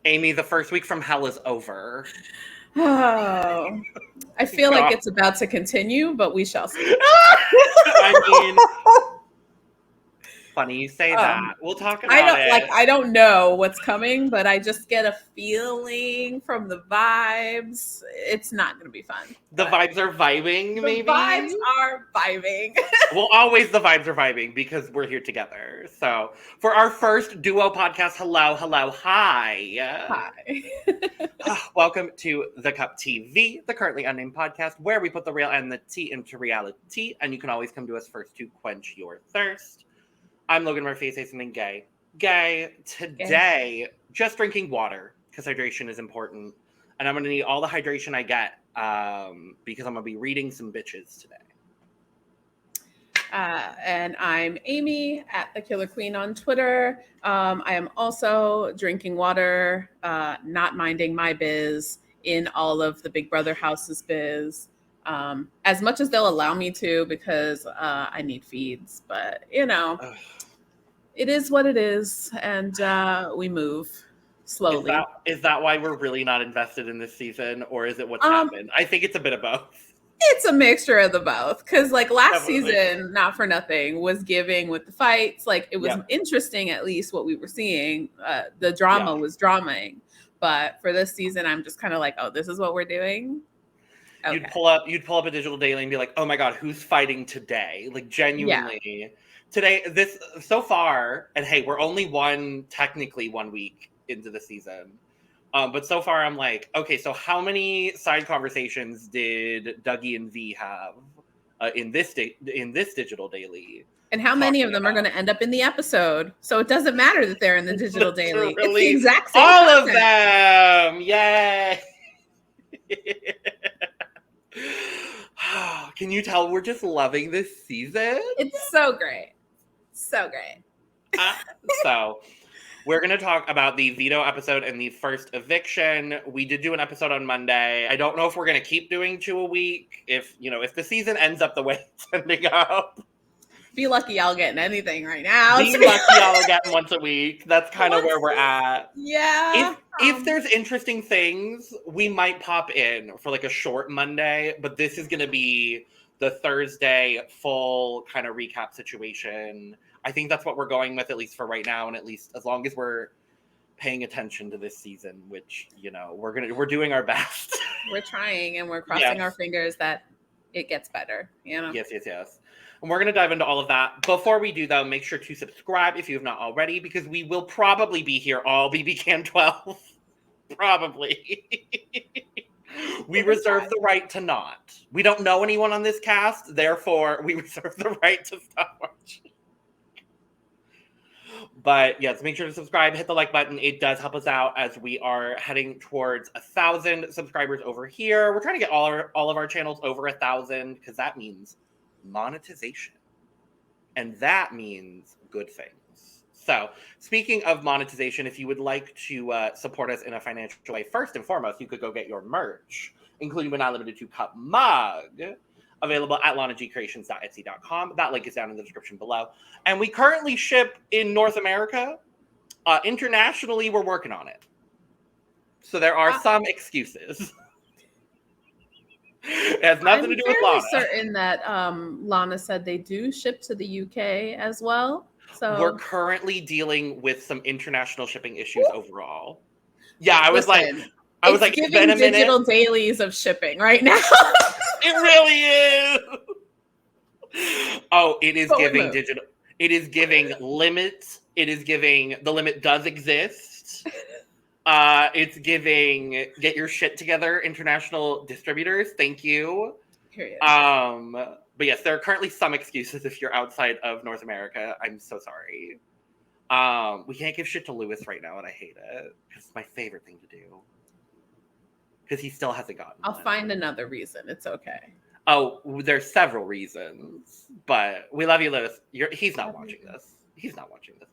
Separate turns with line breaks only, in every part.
Amy, the first week from hell is over.
Oh, I feel like it's about to continue, but we shall see.
I mean, funny you say that. We'll talk about it.
I don't know what's coming, but I just get a feeling from the vibes. It's not going to be fun.
The vibes are vibing, maybe?
The vibes are vibing.
Well, always the vibes are vibing because we're here together. So, for our first duo podcast, hello, hi.
Hi.
Welcome to The Cup TV, the Currently Unnamed Podcast, where we put the real and the tea into reality, and you can always come to us first to quench your thirst. I'm Logan Murphy, say something gay. Today, just drinking water, because hydration is important. And I'm going to need all the hydration I get, because I'm going to be reading some bitches today.
And I'm Amy at The Killer Queen on Twitter. I am also drinking water, not minding my biz in all of the Big Brother house's biz. As much as they'll allow me to, because I need feeds. But, you know... It is what it is, and we move slowly.
Is that why we're really not invested in this season, or is it what's happened? I think it's a bit of both.
It's a mixture of the both, because like last season, Not For Nothing was giving with the fights. Like it was interesting, at least what we were seeing. The drama was dramaing, but for this season, I'm just kind of like, oh, this is what we're doing. Okay.
You'd pull up a digital daily and be like, oh my god, who's fighting today? Like genuinely. Yeah. Today, this so far, and hey, we're only technically 1 week into the season. But so far I'm like, okay, so how many side conversations did Dougie and V have in this digital daily?
And how many of them are going to end up in the episode? So it doesn't matter that they're in the digital daily. It's the exact same
all content. Of them. Yay. Can you tell we're just loving this season?
It's so great. So great.
So we're going to talk about the Veto episode and the first eviction. We did do an episode on Monday. I don't know if we're going to keep doing 2 a week. If the season ends up the way it's ending up.
Be lucky y'all getting anything right now.
Be lucky y'all are getting once a week. That's kind of where we're at.
Yeah.
If there's interesting things, we might pop in for like a short Monday, but this is going to be the Thursday full kind of recap situation. I think that's what we're going with, at least for right now, and at least as long as we're paying attention to this season, which, we're doing our best.
We're trying, and we're crossing our fingers that it gets better,
Yes. And we're going to dive into all of that. Before we do, though, make sure to subscribe if you have not already, because we will probably be here all BBCAN 12. Probably. We reserve the right to not. We don't know anyone on this cast, therefore we reserve the right to stop watching. But yes, make sure to subscribe, hit the like button. It does help us out as we are heading towards 1,000 subscribers over here. We're trying to get all of our channels over 1,000 because that means monetization. And that means good things. So speaking of monetization, if you would like to support us in a financial way, first and foremost, you could go get your merch, including but not limited to cup mug, available at lanagcreations.etsy.com. That link is down in the description below. And we currently ship in North America. Internationally, we're working on it. So there are some excuses. It has nothing to do with Lana.
I'm certain that Lana said they do ship to the UK as well. So
we're currently dealing with some international shipping issues overall. Yeah, I was like,
it's been a minute. Digital dailies of shipping right now.
It really is. Oh, it is giving digital. It is giving limits. It is giving the limit does exist. It's giving get your shit together, international distributors. Thank you.
Period.
But yes, there are currently some excuses if you're outside of North America. I'm so sorry. We can't give shit to Lewis right now, and I hate it. It's my favorite thing to do. Because he still hasn't gotten
I'll find another reason. It's okay.
Oh, there's several reasons. But we love you, Lewis. He's not watching this. He's not watching this.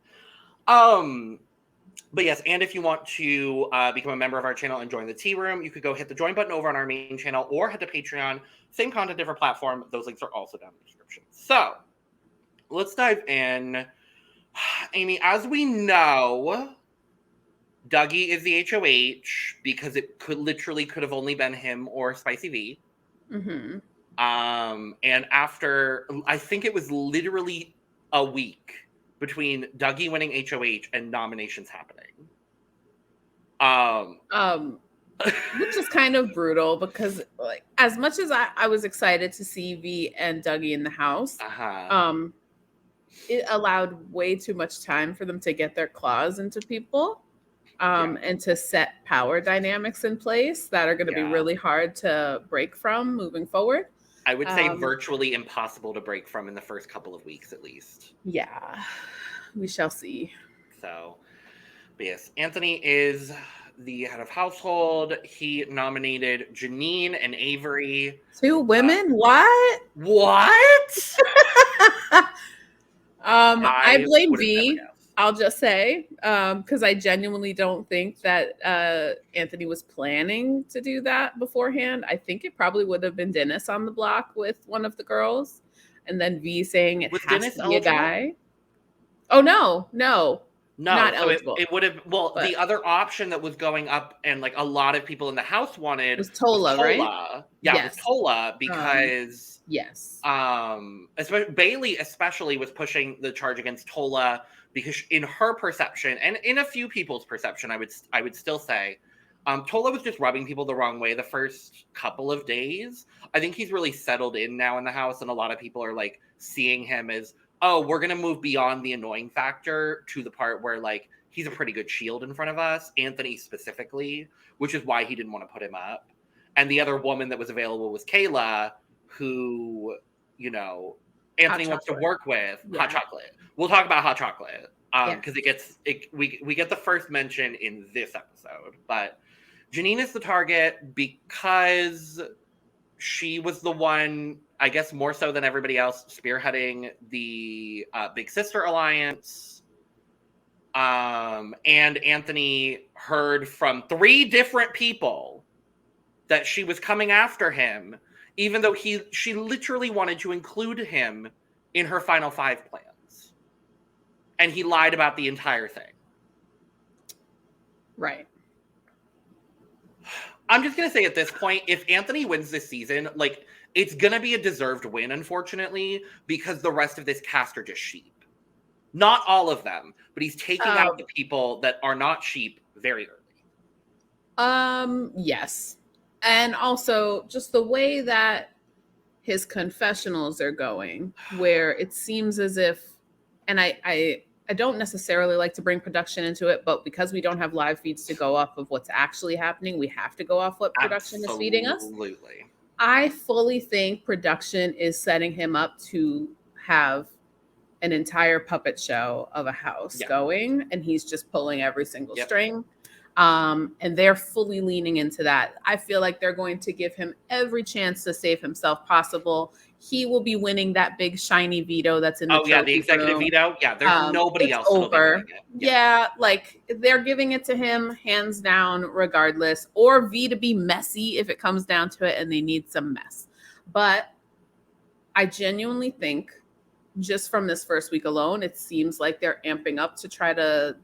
But yes, and if you want to become a member of our channel and join the tea room, you could go hit the join button over on our main channel or head to Patreon. Same content, different platform. Those links are also down in the description. So let's dive in. Amy, as we know, Dougie is the HOH because it could have only been him or Spicy V.
Mm-hmm.
And after, I think it was literally a week between Dougie winning HOH and nominations happening.
Which is kind of brutal because, like, as much as I was excited to see V and Dougie in the house, it allowed way too much time for them to get their claws into people, and to set power dynamics in place that are going to be really hard to break from moving forward.
I would say virtually impossible to break from in the first couple of weeks, at least.
Yeah, we shall see.
So, but yes, Anthony is the head of household. He nominated Janine and Avery.
2 women? What?
What?
I blame V. I'll just say, because I genuinely don't think that Anthony was planning to do that beforehand. I think it probably would have been Dennis on the block with one of the girls, and then V saying it has to be a guy. Oh, no, not eligible.
It would have. Well, the other option that was going up, and like a lot of people in the house wanted,
was Tola, right?
Yeah, yes. It was Tola because especially Bailey was pushing the charge against Tola because in her perception, and in a few people's perception, I would still say, Tola was just rubbing people the wrong way the first couple of days. I think he's really settled in now in the house, and a lot of people are like seeing him as, oh, we're going to move beyond the annoying factor to the part where, like, he's a pretty good shield in front of us, Anthony specifically, which is why he didn't want to put him up. And the other woman that was available was Kayla, who, you know, Anthony wants to work with. Hot chocolate. We'll talk about hot chocolate because we get the first mention in this episode. But Janine is the target because she was the one, I guess more so than everybody else, spearheading the Big Sister Alliance. And Anthony heard from 3 different people that she was coming after him, even though she literally wanted to include him in her Final 5 plans. And he lied about the entire thing.
Right.
I'm just going to say at this point, if Anthony wins this season, like, it's going to be a deserved win, unfortunately, because the rest of this cast are just sheep. Not all of them, but he's taking out the people that are not sheep very
early. Yes. And also just the way that his confessionals are going, where it seems as if, and I don't necessarily like to bring production into it, but because we don't have live feeds to go off of what's actually happening, we have to go off what production is feeding us.
Absolutely.
I fully think production is setting him up to have an entire puppet show of a house going, and he's just pulling every single string. And they're fully leaning into that. I feel like they're going to give him every chance to save himself possible. He will be winning that big shiny veto that's in the
the executive veto. Yeah, there's nobody else
over. Like they're giving it to him hands down, regardless. Or V to be messy if it comes down to it, and they need some mess. But I genuinely think, just from this first week alone, it seems like they're amping up to try to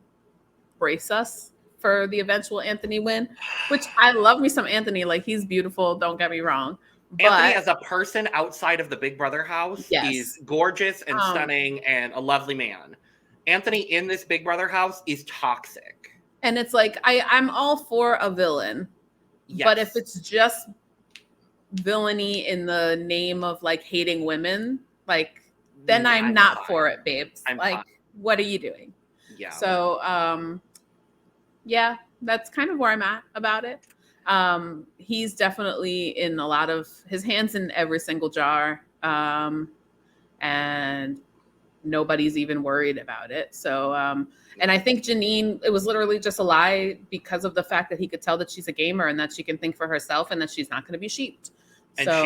brace us for the eventual Anthony win, which I love me some Anthony. Like, he's beautiful, don't get me wrong. But
Anthony as a person outside of the Big Brother house is gorgeous and stunning and a lovely man. Anthony in this Big Brother house is toxic.
And it's like, I'm all for a villain. Yes. But if it's just villainy in the name of like hating women, like, then I'm not for it, babes. What are you doing?
Yeah.
So, yeah, that's kind of where I'm at about it. He's definitely in a lot of his hands in every single jar. And nobody's even worried about it. So, and I think Janine, it was literally just a lie because of the fact that he could tell that she's a gamer and that she can think for herself and that she's not going to be sheeped.
And so,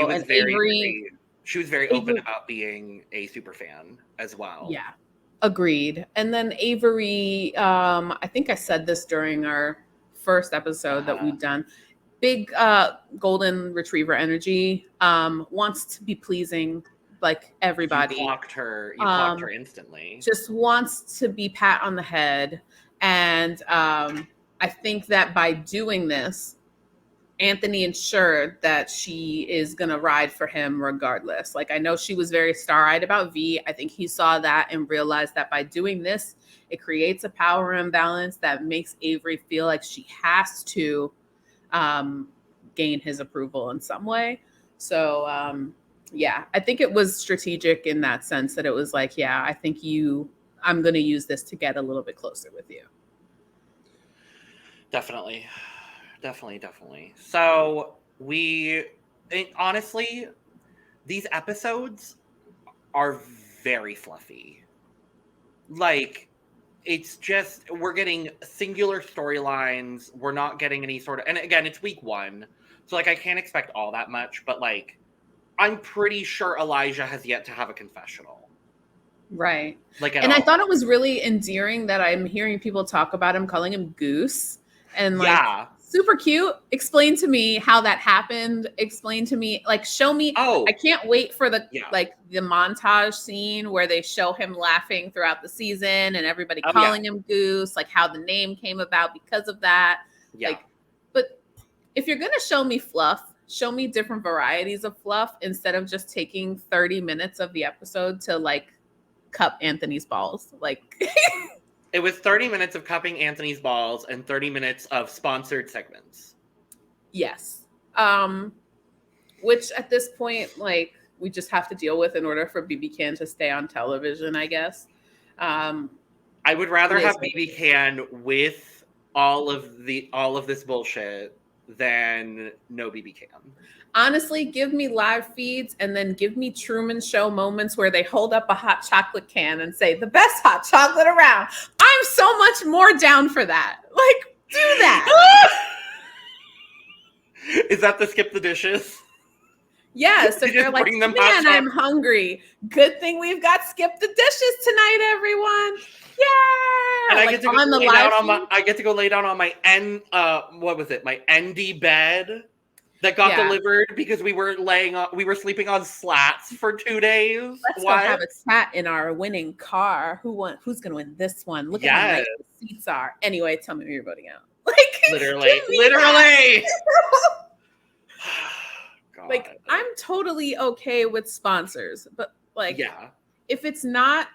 she was very open about being a super fan as well.
Yeah. Agreed. And then Avery, I think I said this during our first episode that we've done. Big golden retriever energy, wants to be pleasing like everybody.
You clocked her instantly.
Just wants to be pat on the head. And I think that by doing this, Anthony ensured that she is going to ride for him regardless. Like, I know she was very star-eyed about V. I think he saw that and realized that by doing this, it creates a power imbalance that makes Avery feel like she has to gain his approval in some way. So, yeah, I think it was strategic in that sense that it was like, yeah, I think I'm going to use this to get a little bit closer with you.
Definitely. So honestly, these episodes are very fluffy. Like, it's just, we're getting singular storylines. We're not getting any sort of, and again, it's week 1. So like, I can't expect all that much, but like, I'm pretty sure Elijah has yet to have a confessional.
Right.
Like,
and all. I thought it was really endearing that I'm hearing people talk about him, calling him Goose. And like, super cute. Explain to me how that happened. Explain to me, like, show me.
Oh,
I can't wait for the montage scene where they show him laughing throughout the season and everybody calling him Goose, like how the name came about because of that.
Yeah.
Like, but if you're going to show me fluff, show me different varieties of fluff instead of just taking 30 minutes of the episode to like cup Anthony's balls. Like,
it was 30 minutes of cupping Anthony's balls and 30 minutes of sponsored segments.
Yes. Which at this point, like, we just have to deal with in order for BBCAN to stay on television, I guess.
I would rather have BBCAN with all of this bullshit than no BBCAN.
Honestly, give me live feeds and then give me Truman Show moments where they hold up a hot chocolate can and say, the best hot chocolate around. I'm so much more down for that. Like, do that.
Is that the skip the dishes?
Yes. If they're like, man, I'm hungry. Good thing we've got skip the dishes tonight, everyone. Yeah.
And I get to go lay down on my, I get to go lay down on my my ND bed that got delivered because we were sleeping on slats for 2 days.
Let's go have a chat in our winning car. Who's gonna win this one? Look at how nice the seats are. Anyway, tell me who you're voting out. Like, literally. Like, I'm totally okay with sponsors, but like, if it's not,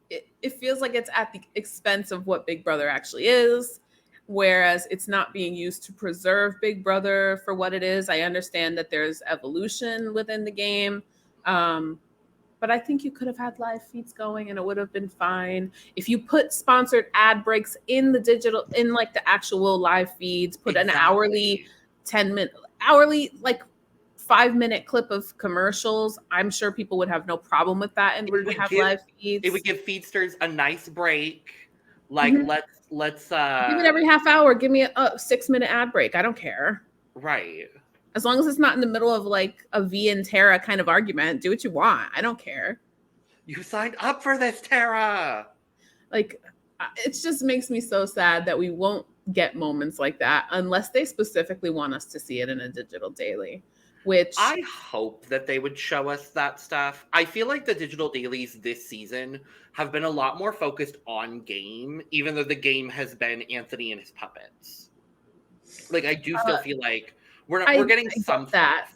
it feels like it's at the expense of what Big Brother actually is. Whereas it's not being used to preserve Big Brother for what it is. I understand that there's evolution within the game. But I think you could have had live feeds going and it would have been fine. If you put sponsored ad breaks in the digital, in like the actual live feeds, put an hourly 5-minute clip of commercials, I'm sure people would have no problem with that in order to have live feeds.
It would give feedsters a nice break. Like, let's
give it every half hour. Give me a 6-minute ad break. I don't care.
Right.
As long as it's not in the middle of like a V and Tara kind of argument, do what you want. I don't care.
You signed up for this, Tara.
Like, it just makes me so sad that we won't get moments like that unless they specifically want us to see it in a digital daily. Which
I hope that they would show us that stuff. I feel like the digital dailies this season have been a lot more focused on game, even though the game has been Anthony and his puppets. Like, I do still feel like we're getting some
that.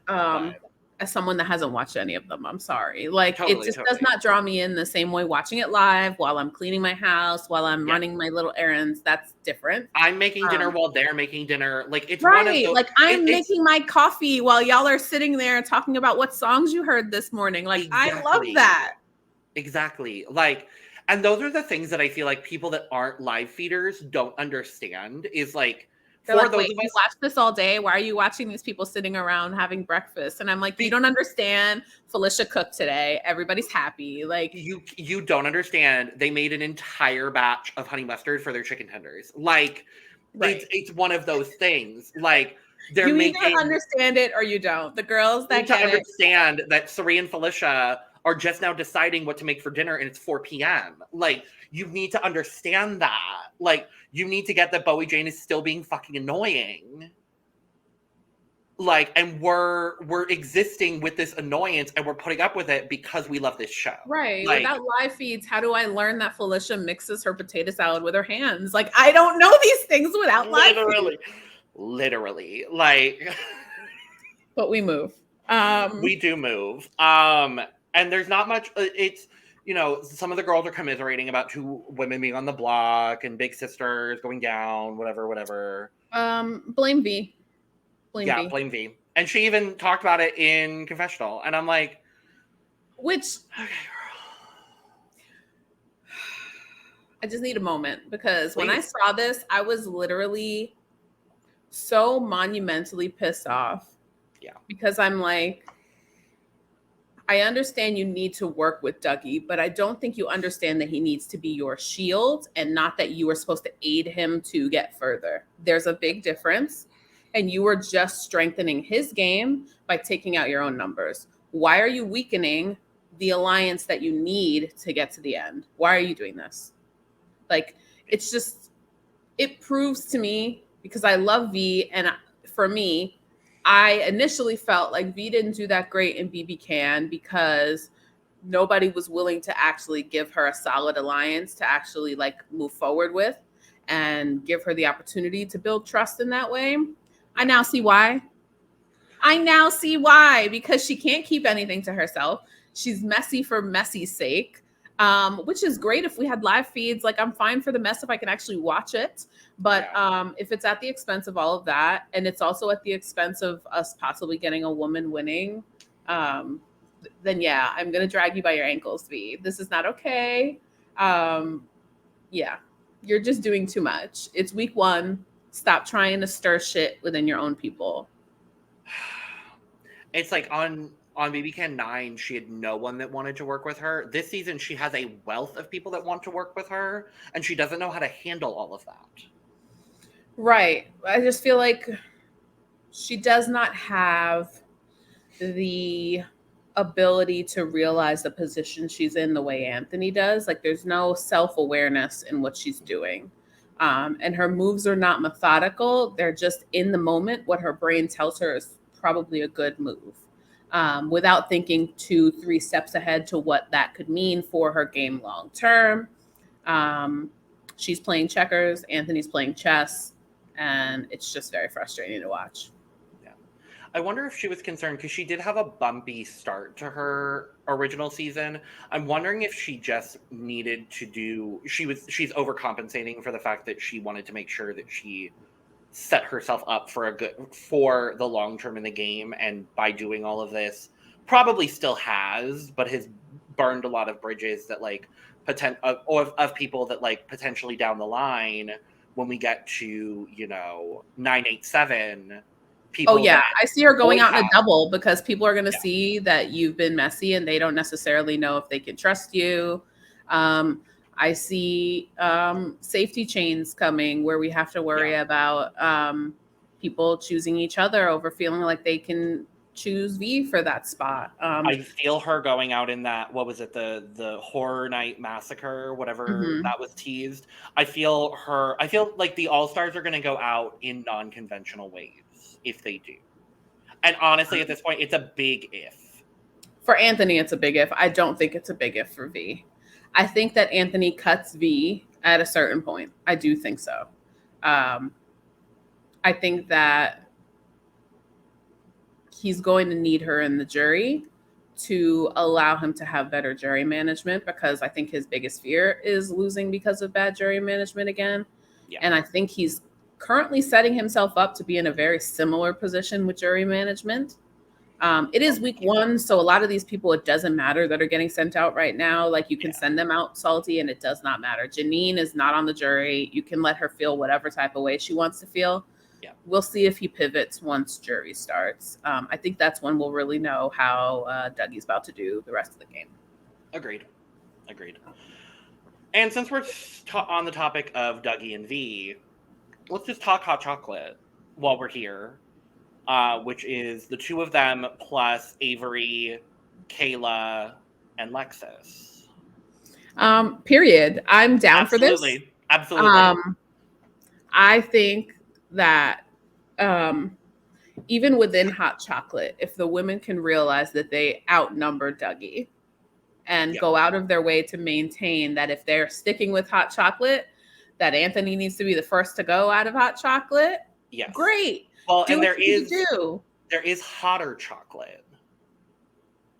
As someone that hasn't watched any of them, I'm sorry. Like, it just does not draw me in the same way watching it live while I'm cleaning my house, while I'm running my little errands. That's different.
I'm making dinner while they're making dinner. Like, it's
right.
One of those,
like, I'm making my coffee while y'all are sitting there talking about what songs you heard this morning. Like, I love that.
Exactly. Like, and those are the things that I feel like people that aren't live feeders don't understand is like,
they're like, wait, you watch this all day? Why are you watching these people sitting around having breakfast? And I'm like, you don't understand. Felicia cooked today. Everybody's happy. Like,
you don't understand. They made an entire batch of honey mustard for their chicken tenders. Like, it's one of those things. Like,
you either understand it or you don't. The girls that
get understand that Sari and Felicia are just now deciding what to make for dinner, and it's 4 p.m. Like, you need to understand that. Like, you need to get that Bowie Jane is still being fucking annoying. Like, and we're existing with this annoyance and we're putting up with it because we love this show.
Right.
Like,
without live feeds, how do I learn that Felicia mixes her potato salad with her hands? Like, I don't know these things without live feeds.
Literally. Like,
but we move.
We do move. And there's not much. It's, you know, some of the girls are commiserating about two women being on the block and big sisters going down, whatever.
Blame V.
Blame V. And she even talked about it in confessional. And I'm like,
which,
okay, girl.
I just need a moment because when I saw this, I was literally so monumentally pissed off.
Yeah.
Because I'm like, I understand you need to work with Dougie, but I don't think you understand that he needs to be your shield and not that you are supposed to aid him to get further. There's a big difference. And you are just strengthening his game by taking out your own numbers. Why are you weakening the alliance that you need to get to the end? Why are you doing this? Like, it's just, it proves to me, because I love V, and for me, I initially felt like V didn't do that great in BBCAN because nobody was willing to actually give her a solid alliance to actually like move forward with and give her the opportunity to build trust in that way. I now see why. Because she can't keep anything to herself. She's messy for messy's sake, which is great if we had live feeds. Like, I'm fine for the mess if I can actually watch it. But if it's at the expense of all of that, and it's also at the expense of us possibly getting a woman winning, then yeah, I'm going to drag you by your ankles, V. This is not okay. Yeah, you're just doing too much. It's week 1. Stop trying to stir shit within your own people.
It's like on BBCAN 9, she had no one that wanted to work with her. This season, she has a wealth of people that want to work with her, and she doesn't know how to handle all of that.
Right. I just feel like she does not have the ability to realize the position she's in the way Anthony does. Like, there's no self-awareness in what she's doing. And her moves are not methodical. They're just in the moment. What her brain tells her is probably a good move, without thinking 2-3 steps ahead to what that could mean for her game long term. She's playing checkers. Anthony's playing chess. And it's just very frustrating to watch.
Yeah. I wonder if she was concerned because she did have a bumpy start to her original season. I'm wondering if she just needed to do, she's overcompensating for the fact that she wanted to make sure that she set herself up for the long term in the game, and by doing all of this probably still has, but has burned a lot of bridges that like of people that like potentially down the line when we get to, you know, 987 people.
Oh yeah, I see her going out in a double because people are going to see that you've been messy and they don't necessarily know if they can trust you. I see safety chains coming where we have to worry about people choosing each other over feeling like they can choose V for that spot.
I feel her going out in that, what was it, the Horror Night Massacre, whatever that was teased. I feel like the All-Stars are going to go out in non-conventional ways if they do. And honestly, at this point, it's a big if.
For Anthony, it's a big if. I don't think it's a big if for V. I think that Anthony cuts V at a certain point. I do think so. I think that he's going to need her in the jury to allow him to have better jury management, because I think his biggest fear is losing because of bad jury management again. Yeah. And I think he's currently setting himself up to be in a very similar position with jury management. It is week 1, so a lot of these people, it doesn't matter that are getting sent out right now. Like, you can send them out salty and it does not matter. Janine is not on the jury. You can let her feel whatever type of way she wants to feel. Yeah. We'll see if he pivots once jury starts. I think that's when we'll really know how Dougie's about to do the rest of the game.
Agreed. And since we're on the topic of Dougie and V, let's just talk hot chocolate while we're here. Which is the two of them plus Avery, Kayla, and Lexus.
Period. I'm down for this.
Absolutely.
I think that even within hot chocolate, if the women can realize that they outnumber Dougie and go out of their way to maintain that if they're sticking with hot chocolate, that Anthony needs to be the first to go out of hot chocolate.
Yes.
Great.
Well,
do
and there
is
hotter chocolate.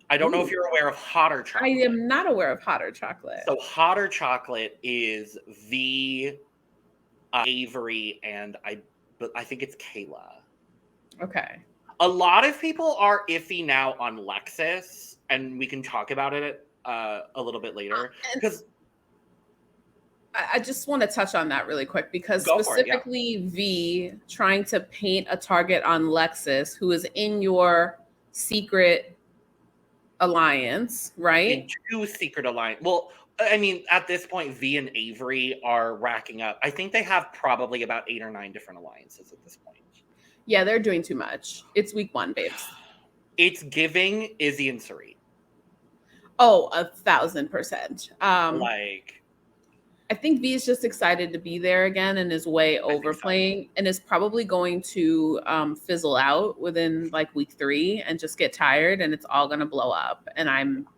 I don't know if you're aware of hotter chocolate.
I am not aware of hotter chocolate.
So hotter chocolate is the Avery and I think it's Kayla.
Okay.
A lot of people are iffy now on Lexus, and we can talk about it a little bit later. Because
I just want to touch on that really quick, because specifically V trying to paint a target on Lexus, who is in your secret alliance, right?
In two secret alliance. Well, I mean, at this point, V and Avery are racking up. I think they have probably about 8 or 9 different alliances at this point.
Yeah, they're doing too much. It's week 1, babes.
It's giving Izzy and Sari.
Oh, 1,000%. I think V is just excited to be there again and is way overplaying and is probably going to fizzle out within like week 3 and just get tired, and it's all going to blow up. And I'm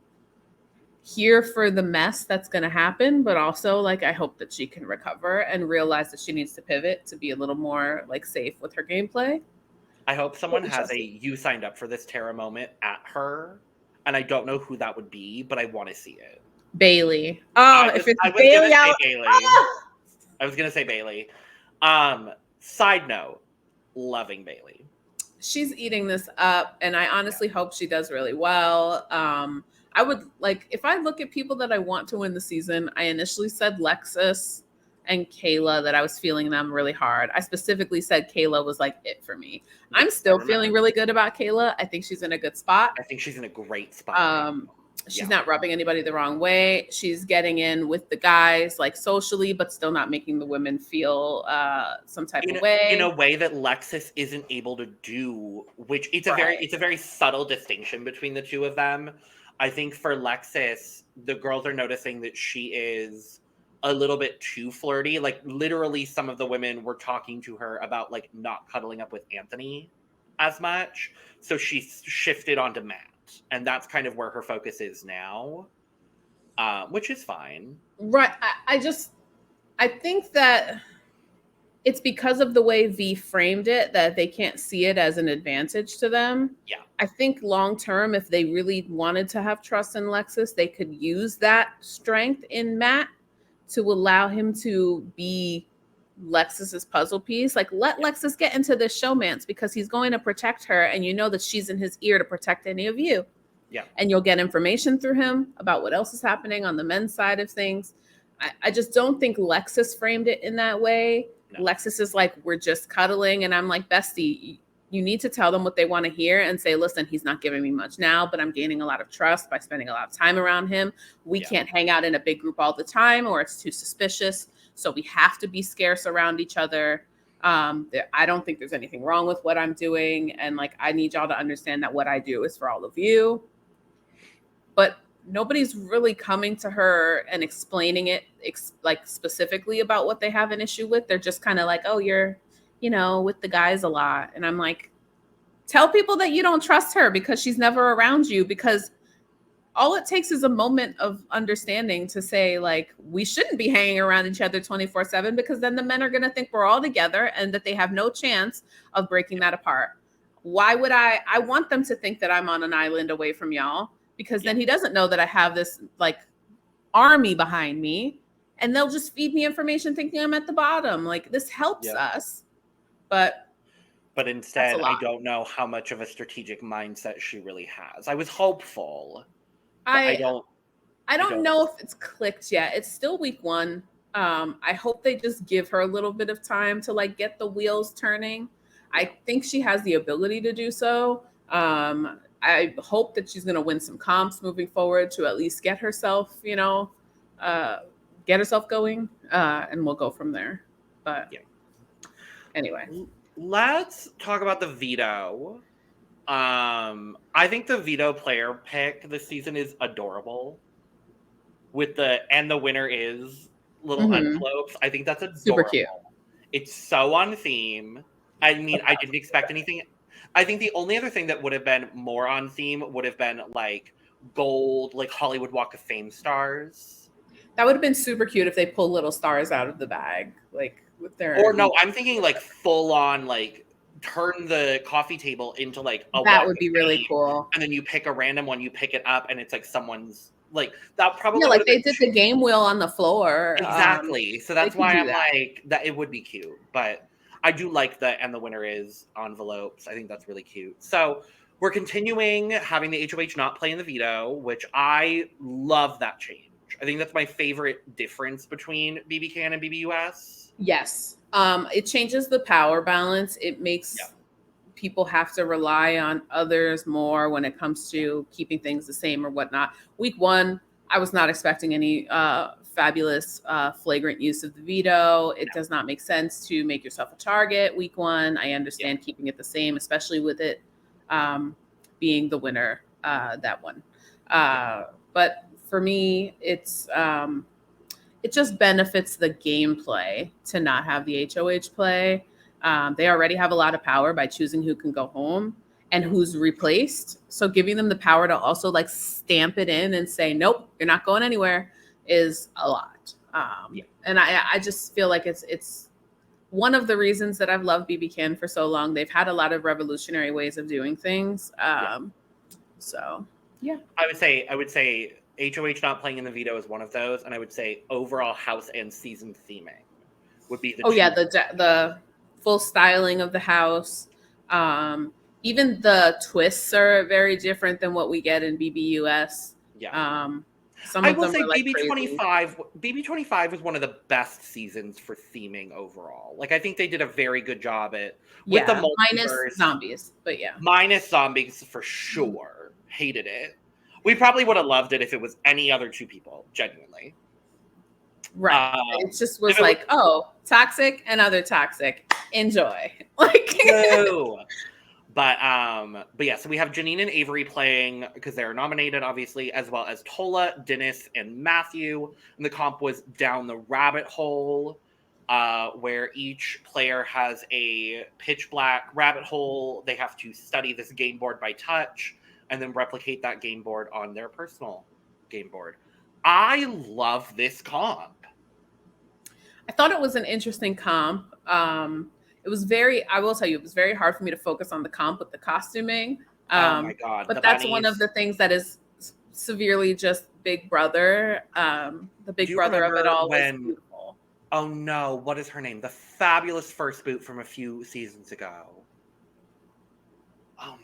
here for the mess that's going to happen, but also like I hope that she can recover and realize that she needs to pivot to be a little more like safe with her gameplay.
I hope someone has you signed up for this Terra moment at her, and I don't know who that would be, but I want to see it.
Bailey. Oh, if it's Bailey out.
I was going to say Bailey. Side note, loving Bailey.
She's eating this up, and I honestly hope she does really well. I would like, if I look at people that I want to win the season, I initially said Lexus and Kayla, that I was feeling them really hard. I specifically said Kayla was like it for me. I'm still feeling really good about Kayla. I think she's in a good spot.
I think she's in a great spot.
She's not rubbing anybody the wrong way. She's getting in with the guys like socially, but still not making the women feel some type of way.
In a way that Lexus isn't able to do, which it's a very subtle distinction between the two of them. I think for Lexus, the girls are noticing that she is a little bit too flirty. Like literally some of the women were talking to her about like not cuddling up with Anthony as much. So she's shifted onto Matt. And that's kind of where her focus is now, which is fine.
Right. I think that it's because of the way V framed it that they can't see it as an advantage to them.
Yeah.
I think long term, if they really wanted to have trust in Lexus, they could use that strength in Matt to allow him to be Lexus's puzzle piece. Like, let Lexus get into this showmance because he's going to protect her, and you know that she's in his ear to protect any of you.
Yeah.
And you'll get information through him about what else is happening on the men's side of things. I just don't think Lexus framed it in that way. No. Lexus is like, we're just cuddling. And I'm like, bestie, you need to tell them what they want to hear and say, listen, he's not giving me much now, but I'm gaining a lot of trust by spending a lot of time around him. We can't hang out in a big group all the time or it's too suspicious. So we have to be scarce around each other. I don't think there's anything wrong with what I'm doing. And like, I need y'all to understand that what I do is for all of you. But nobody's really coming to her and explaining it like specifically about what they have an issue with. They're just kind of like, oh, you're, with the guys a lot. And I'm like, tell people that you don't trust her because she's never around you, because all it takes is a moment of understanding to say, like, we shouldn't be hanging around each other 24/7, because then the men are going to think we're all together and that they have no chance of breaking that apart. Why would I want them to think that I'm on an island away from y'all, because then he doesn't know that I have this like army behind me, and they'll just feed me information thinking I'm at the bottom. Like, this helps us, but
instead I don't know how much of a strategic mindset she really has. I was hopeful. I don't know if it's clicked yet. It's still week 1. I hope they just give her a little bit of time to like get the wheels turning. I think she has the ability to do so. I hope that she's going to win some comps moving forward to at least get herself, going, and we'll go from there. But anyway, let's talk about the Veto. I think the Veto player pick this season is adorable. And the winner is little envelopes. I think that's adorable.
Super cute.
It's so on theme. I mean, I didn't expect anything. I think the only other thing that would have been more on theme would have been like gold, like Hollywood Walk of Fame stars.
That would have been super cute if they pull little stars out of the bag, like with their.
Or no, I'm thinking like full on, like turn the coffee table into like a
That
walk
would
of
be really
fame,
cool.
and then you pick a random one, you pick it up, and it's like someone's like that probably.
Yeah, like they did the game wheel on the floor.
Exactly. So that's why I'm
that.
like that. It would be cute, but I do like and the winner is envelopes. I think that's really cute. So we're continuing having the HOH not play in the veto, which I love that change. I think that's my favorite difference between BBCAN and BBUS.
Yes. It changes the power balance. It makes people have to rely on others more when it comes to keeping things the same or whatnot. Week 1, I was not expecting any fabulous flagrant use of the veto. It does not make sense to make yourself a target week 1. I understand keeping it the same, especially with it being the winner that one. But for me, it's it just benefits the gameplay to not have the HOH play. They already have a lot of power by choosing who can go home and who's replaced. So giving them the power to also like stamp it in and say, nope, you're not going anywhere is a lot. And I just feel like it's one of the reasons that I've loved BBCAN for so long. They've had a lot of revolutionary ways of doing things. So, yeah.
I would say HOH not playing in the veto is one of those, and I would say overall house and season theming would be the
the full styling of the house. Even the twists are very different than what we get in BBUS. Some of them are like
BB25 was one of the best seasons for theming overall. Like I think they did a very good job with the multiverse. Minus zombies for sure. Hated it. We probably would have loved it if it was any other 2 people, genuinely.
Right. It just was like, toxic and other toxic. Enjoy. Like
no. But yeah, so we have Janine and Avery playing because they're nominated, obviously, as well as Tola, Dennis, and Matthew. And the comp was Down the Rabbit Hole, where each player has a pitch black rabbit hole. They have to study this game board by touch and then replicate that game board on their personal game board. I love this comp.
I thought it was an interesting comp. It was I will tell you, it was very hard for me to focus on the comp with the costuming.
Oh my God.
But that's one of the things that is severely just Big Brother. The Big Brother of it all was beautiful.
Oh no, what is her name? The fabulous first boot from a few seasons ago. Oh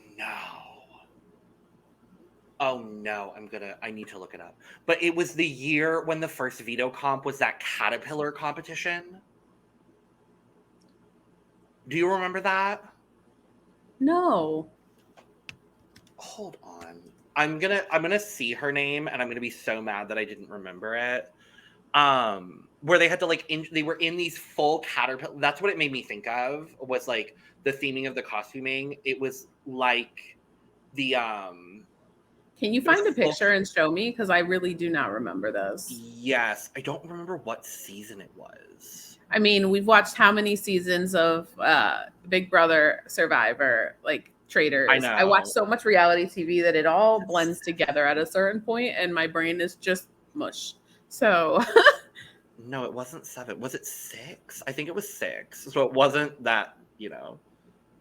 no, I need to look it up. But it was the year when the first veto comp was that caterpillar competition. Do you remember that?
No.
Hold on. I'm gonna see her name and I'm gonna be so mad that I didn't remember it. Where they had to they were in these full caterpillar. That's what it made me think of, was like the theming of the costuming. It was like the
Can you find a picture and show me? Because I really do not remember this.
Yes. I don't remember what season it was.
I mean, we've watched how many seasons of Big Brother, Survivor, like Traitors.
I know.
I watch so much reality TV that it all blends together at a certain point, and my brain is just mush. So.
No, it wasn't 7. Was it 6? I think it was 6. So it wasn't that, it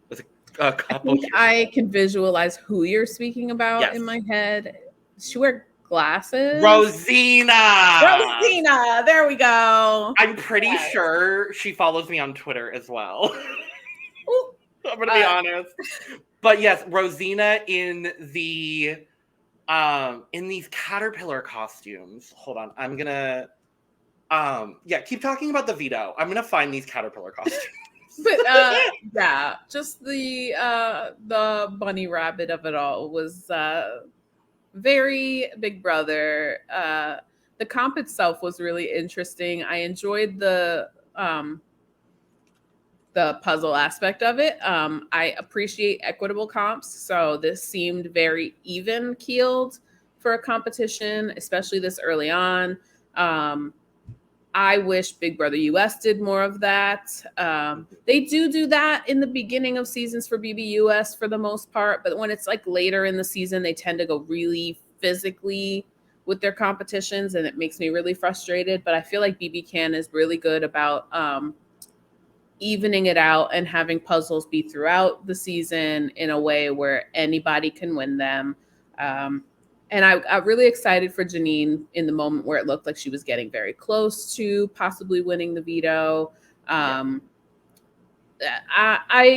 was a couple.
I can visualize who you're speaking about in my head. She wear glasses.
Rosina,
there we go.
I'm pretty sure she follows me on Twitter as well. I'm gonna be honest, but yes, Rosina in these caterpillar costumes. Hold on, I'm gonna keep talking about the veto. I'm gonna find these caterpillar costumes.
But just the bunny rabbit of it all was very Big Brother. The comp itself was really interesting. I enjoyed the puzzle aspect of it. I appreciate equitable comps, so this seemed very even keeled for a competition, especially this early on. I wish Big Brother US did more of that. They do that in the beginning of seasons for BBUS for the most part, but when it's like later in the season, they tend to go really physically with their competitions, and it makes me really frustrated. But I feel like BBCAN is really good about evening it out and having puzzles be throughout the season in a way where anybody can win them. And I got really excited for Janine in the moment where it looked like she was getting very close to possibly winning the veto. I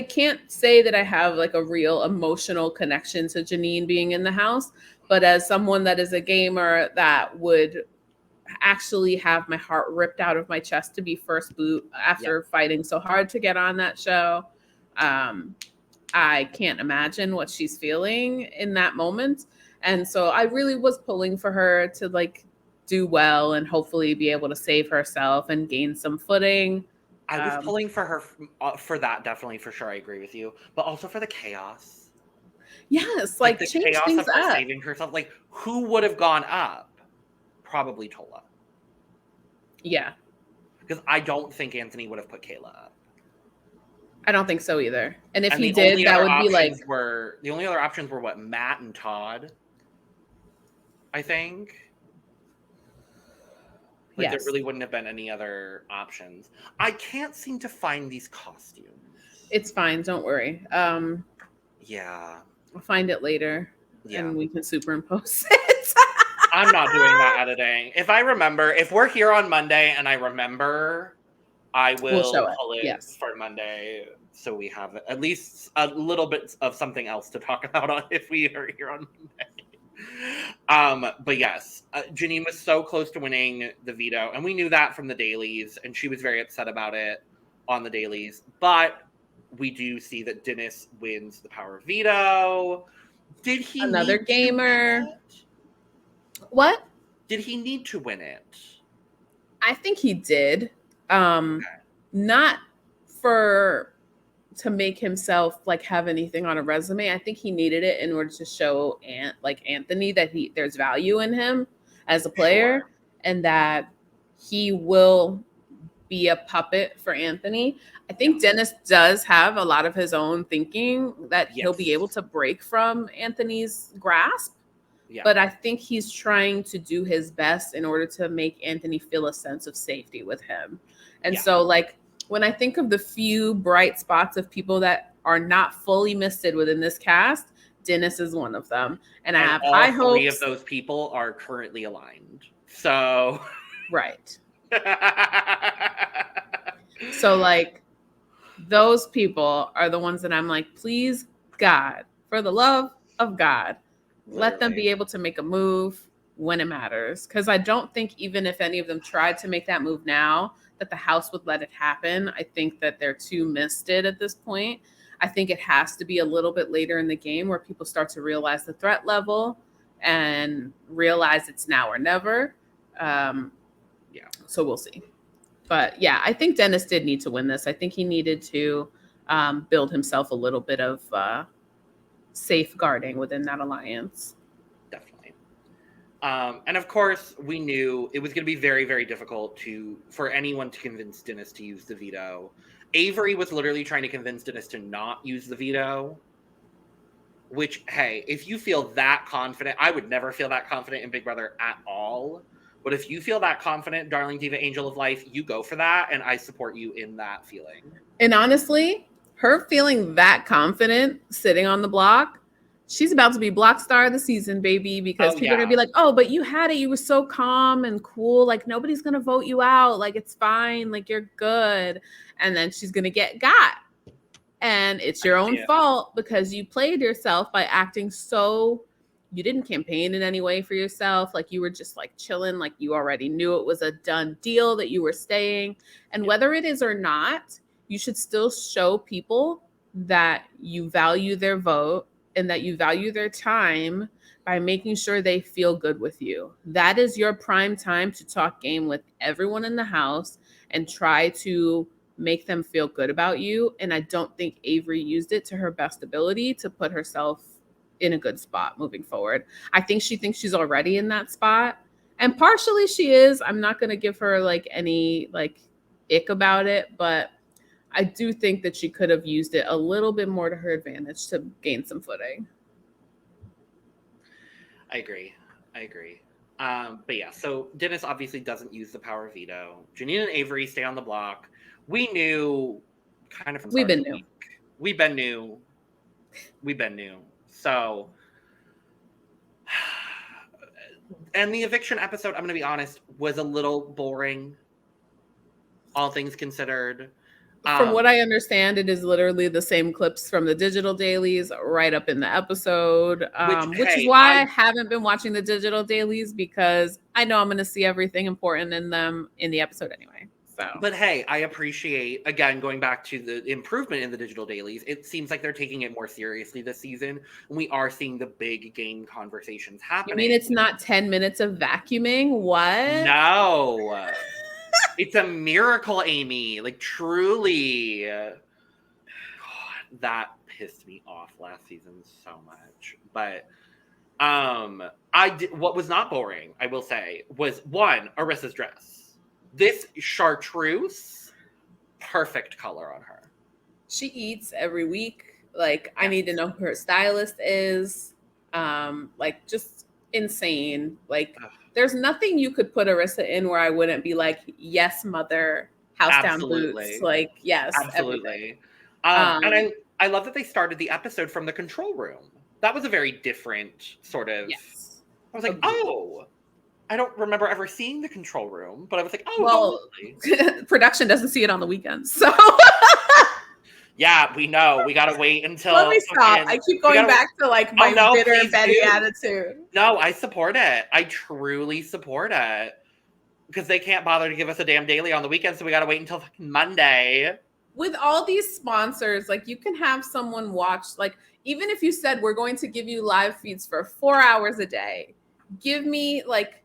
can't say that I have like a real emotional connection to Janine being in the house, but as someone that is a gamer that would actually have my heart ripped out of my chest to be first boot after fighting so hard to get on that show, I can't imagine what she's feeling in that moment. And so I really was pulling for her to like do well and hopefully be able to save herself and gain some footing.
I was pulling for her for that, definitely, for sure. I agree with you, but also for the chaos.
Yes, like
the
change
chaos
things
of her
up.
saving herself. Like, who would have gone up? Probably Tola.
Yeah,
because I don't think Anthony would have put Kayla up.
I don't think so either. And if
And
he did, that would be like
the only other options were what, Matt and Todd, I think. Like,
yes.
there really wouldn't have been any other options. I can't seem to find these costumes.
It's fine, don't worry.
Yeah.
I'll find it later, and we can superimpose it.
I'm not doing that editing. If I remember, if we're here on Monday and I remember, I will pull it for Monday, so we have at least a little bit of something else to talk about if we are here on Monday. But yes, Janine was so close to winning the veto, and we knew that from the dailies, and she was very upset about it on the dailies. But we do see that Dennis wins the power of veto. Did he
another gamer? What?
Did he need to win it?
I think he did. Not to make himself like have anything on a resume. I think he needed it in order to show Anthony that there's value in him as a player, and that he will be a puppet for Anthony. I think Dennis does have a lot of his own thinking that he'll be able to break from Anthony's grasp. Yeah. But I think he's trying to do his best in order to make Anthony feel a sense of safety with him. And so, like, when I think of the few bright spots of people that are not fully misted within this cast, Dennis is one of them. And I have high hopes. All
3 of those people are currently aligned. So.
Right. So, like, those people are the ones that I'm like, please, God, for the love of God, let them be able to make a move when it matters. Because I don't think even if any of them tried to make that move now, that the house would let it happen. I think that they're too misted at this point. I think it has to be a little bit later in the game where people start to realize the threat level and realize it's now or never. So we'll see. But yeah, I think Dennis did need to win this. I think he needed to build himself a little bit of safeguarding within that alliance.
Definitely. And of course, we knew it was going to be very, very difficult for anyone to convince Dennis to use the veto. Avery was literally trying to convince Dennis to not use the veto. Which, hey, if you feel that confident, I would never feel that confident in Big Brother at all. But if you feel that confident, darling diva, angel of life, you go for that, and I support you in that feeling.
And honestly, her feeling that confident sitting on the block, she's about to be block star of the season, baby, because people are going to be like, oh, but you had it. You were so calm and cool. Like, nobody's going to vote you out. Like, it's fine. Like, you're good. And then she's going to get got. And it's your own fault because you played yourself by acting so... You didn't campaign in any way for yourself. Like, you were just like chilling. Like, you already knew it was a done deal that you were staying. And whether it is or not, you should still show people that you value their vote and that you value their time by making sure they feel good with you. That is your prime time to talk game with everyone in the house and try to make them feel good about you. And I don't think Avery used it to her best ability to put herself in a good spot moving forward. I think she thinks she's already in that spot. And partially she is. I'm not going to give her like any like ick about it, but I do think that she could have used it a little bit more to her advantage to gain some footing.
I agree. But yeah, so Dennis obviously doesn't use the power of veto. Janine and Avery stay on the block. We knew kind of from
We've
start
been
of the
new.
week. We've been new. So, and the eviction episode, I'm going to be honest, was a little boring, all things considered.
From what I understand, it is literally the same clips from the digital dailies right up in the episode, which is why I haven't been watching the digital dailies, because I know I'm going to see everything important in them in the episode anyway. So.
But hey, I appreciate, again, going back to the improvement in the digital dailies, it seems like they're taking it more seriously this season, and we are seeing the big game conversations happening.
You mean it's not 10 minutes of vacuuming? What?
No. It's a miracle, Amy. Like, truly. God, that pissed me off last season so much. But what was not boring, I will say, was one, Arissa's dress. This chartreuse, perfect color on her.
She eats every week. Like, yes. I need to know who her stylist is. Like, just insane. Like, there's nothing you could put Arissa in where I wouldn't be like, yes, mother, house down boots. Like, yes,
absolutely. And I love that they started the episode from the control room. That was a very different sort of. Yes. I was like, oh, I don't remember ever seeing the control room, but I was like, oh,
well, production doesn't see it on the weekends, so.
Yeah, we know. We gotta wait until.
Let me stop. I keep going back to like my bitter Betty attitude.
No, I support it. I truly support it, because they can't bother to give us a damn daily on the weekend, so we gotta wait until fucking Monday.
With all these sponsors, like, you can have someone watch, like, even if you said we're going to give you live feeds for 4 hours a day, give me like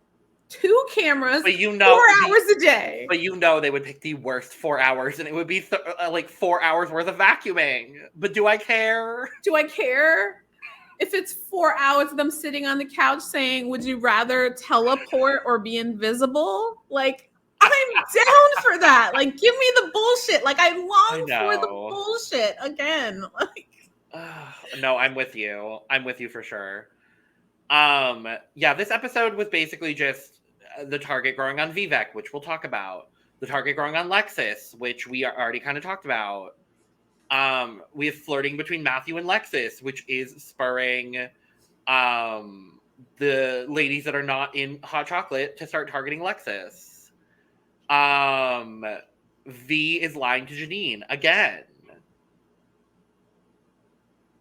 2 cameras, but 4 hours a day.
But they would pick the worst 4 hours, and it would be like 4 hours worth of vacuuming. But do I care?
Do I care? If it's 4 hours of them sitting on the couch saying, would you rather teleport or be invisible? Like, I'm down for that. Like, give me the bullshit. Like, I long for the bullshit again. Like,
no, I'm with you. I'm with you for sure. Yeah, this episode was basically just the target growing on Vivek, which we'll talk about. The target growing on Lexus, which we already kind of talked about. We have flirting between Matthew and Lexus, which is spurring the ladies that are not in hot chocolate to start targeting Lexus. V is lying to Janine again.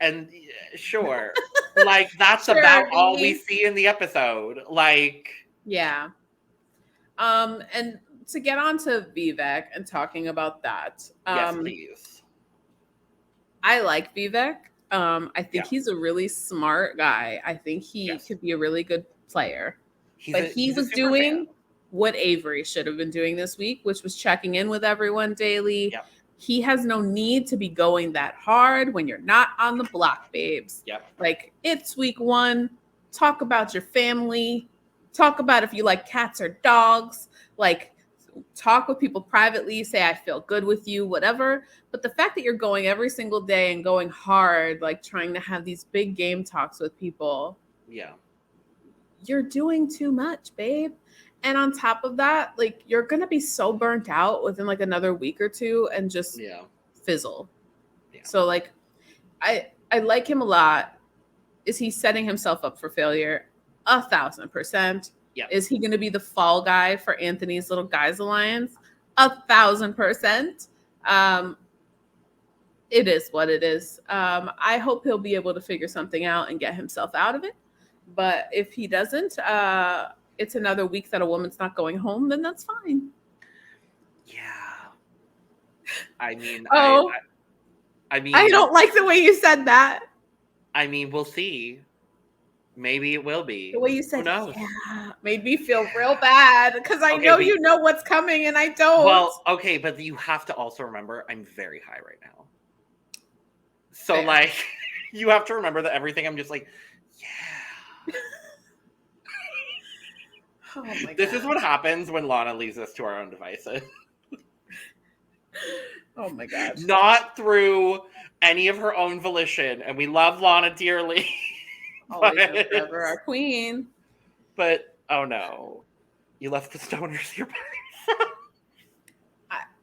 And sure, like, that's about all we see in the episode. Like,
yeah. And to get on to Vivek and talking about that.
Yes, please.
I like Vivek. I think he's a really smart guy. I think he could be a really good player. He was doing what Avery should have been doing this week, which was checking in with everyone daily.
Yep.
He has no need to be going that hard when you're not on the block, babes.
Yep.
Like, it's week 1. Talk about your family. Talk about if you like cats or dogs. Like, talk with people privately. Say, I feel good with you, whatever. But the fact that you're going every single day and going hard, like trying to have these big game talks with people.
Yeah.
You're doing too much, babe. And on top of that, like, you're going to be so burnt out within like another week or 2 and just fizzle. Yeah. So, like, I like him a lot. Is he setting himself up for failure? 1,000%.
Yeah.
Is he going to be the fall guy for Anthony's Little Guys Alliance? 1,000%. It is what it is. I hope he'll be able to figure something out and get himself out of it. But if he doesn't, it's another week that a woman's not going home, then that's fine.
Yeah. I mean,
I don't like the way you said that.
I mean, we'll see. Maybe it will be.
The way you said, yeah, made me feel real bad, because I know you know what's coming and I don't.
Well, okay, but you have to also remember I'm very high right now. So, like, you have to remember that everything I'm just like, yeah.
Oh my God.
This is what happens when Lana leaves us to our own devices.
Oh my God.
Not through any of her own volition. And we love Lana dearly.
Always and forever our queen.
But, oh no. You left the stoners here.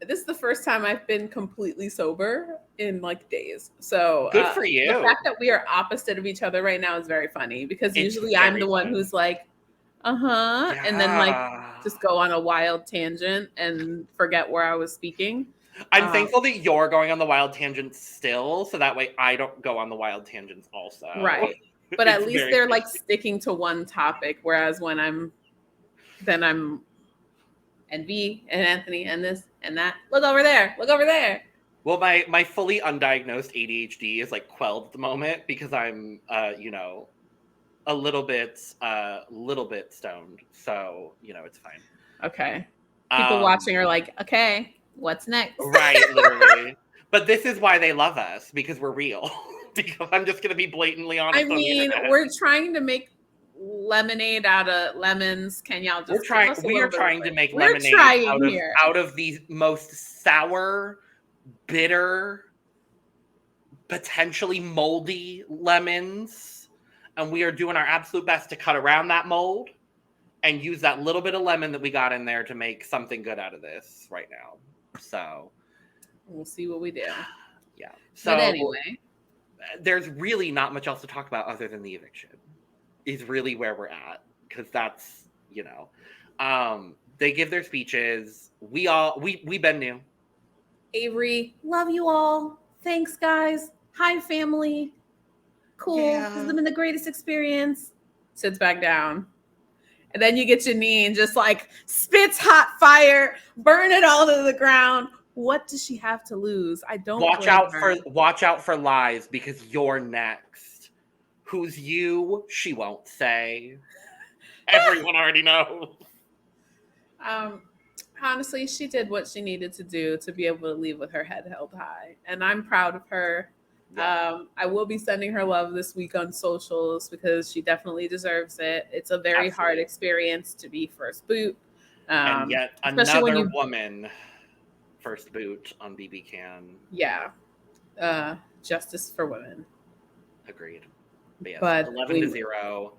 This is the first time I've been completely sober in like days. So
good for you.
The fact that we are opposite of each other right now is very funny because usually I'm the one who's like,
Yeah.
and then like just go on a wild tangent and forget where I was speaking.
I'm thankful that you're going on the wild tangents still, so that way I don't go on the wild tangents also.
Right. But at least they're like sticking to one topic, whereas when I'm and V and Anthony and this and that. Look over there. Look over there.
Well, my fully undiagnosed ADHD is like quelled at the moment because I'm a little bit stoned. So, it's fine.
Okay. People watching are like, okay, what's next?
Right, literally. But this is why they love us, because we're real. Because I'm just gonna be blatantly honest.
I mean, we're trying to make lemonade out of lemons. Can y'all just
we are trying to make lemonade out of the most sour, bitter, potentially moldy lemons, and we are doing our absolute best to cut around that mold and use that little bit of lemon that we got in there to make something good out of this right now. So
we'll see what we do.
Yeah. So
but anyway,
there's really not much else to talk about other than the eviction. Is really where we're at, because that's they give their speeches. We been new.
Avery, love you all. Thanks, guys. Hi, family. Cool. Yeah. This has been the greatest experience. Sits back down. And then you get Janine just like spits hot fire, burn it all to the ground. What does she have to lose? I don't
watch out for lies, because you're next. Who's you? She won't say. Everyone already knows.
Honestly, she did what she needed to do to be able to leave with her head held high. And I'm proud of her. Yeah. I will be sending her love this week on socials because she definitely deserves it. It's a very hard experience to be first boot.
And yet another woman first boot on BBCAN.
Yeah. Justice for women.
Agreed. But 11-0.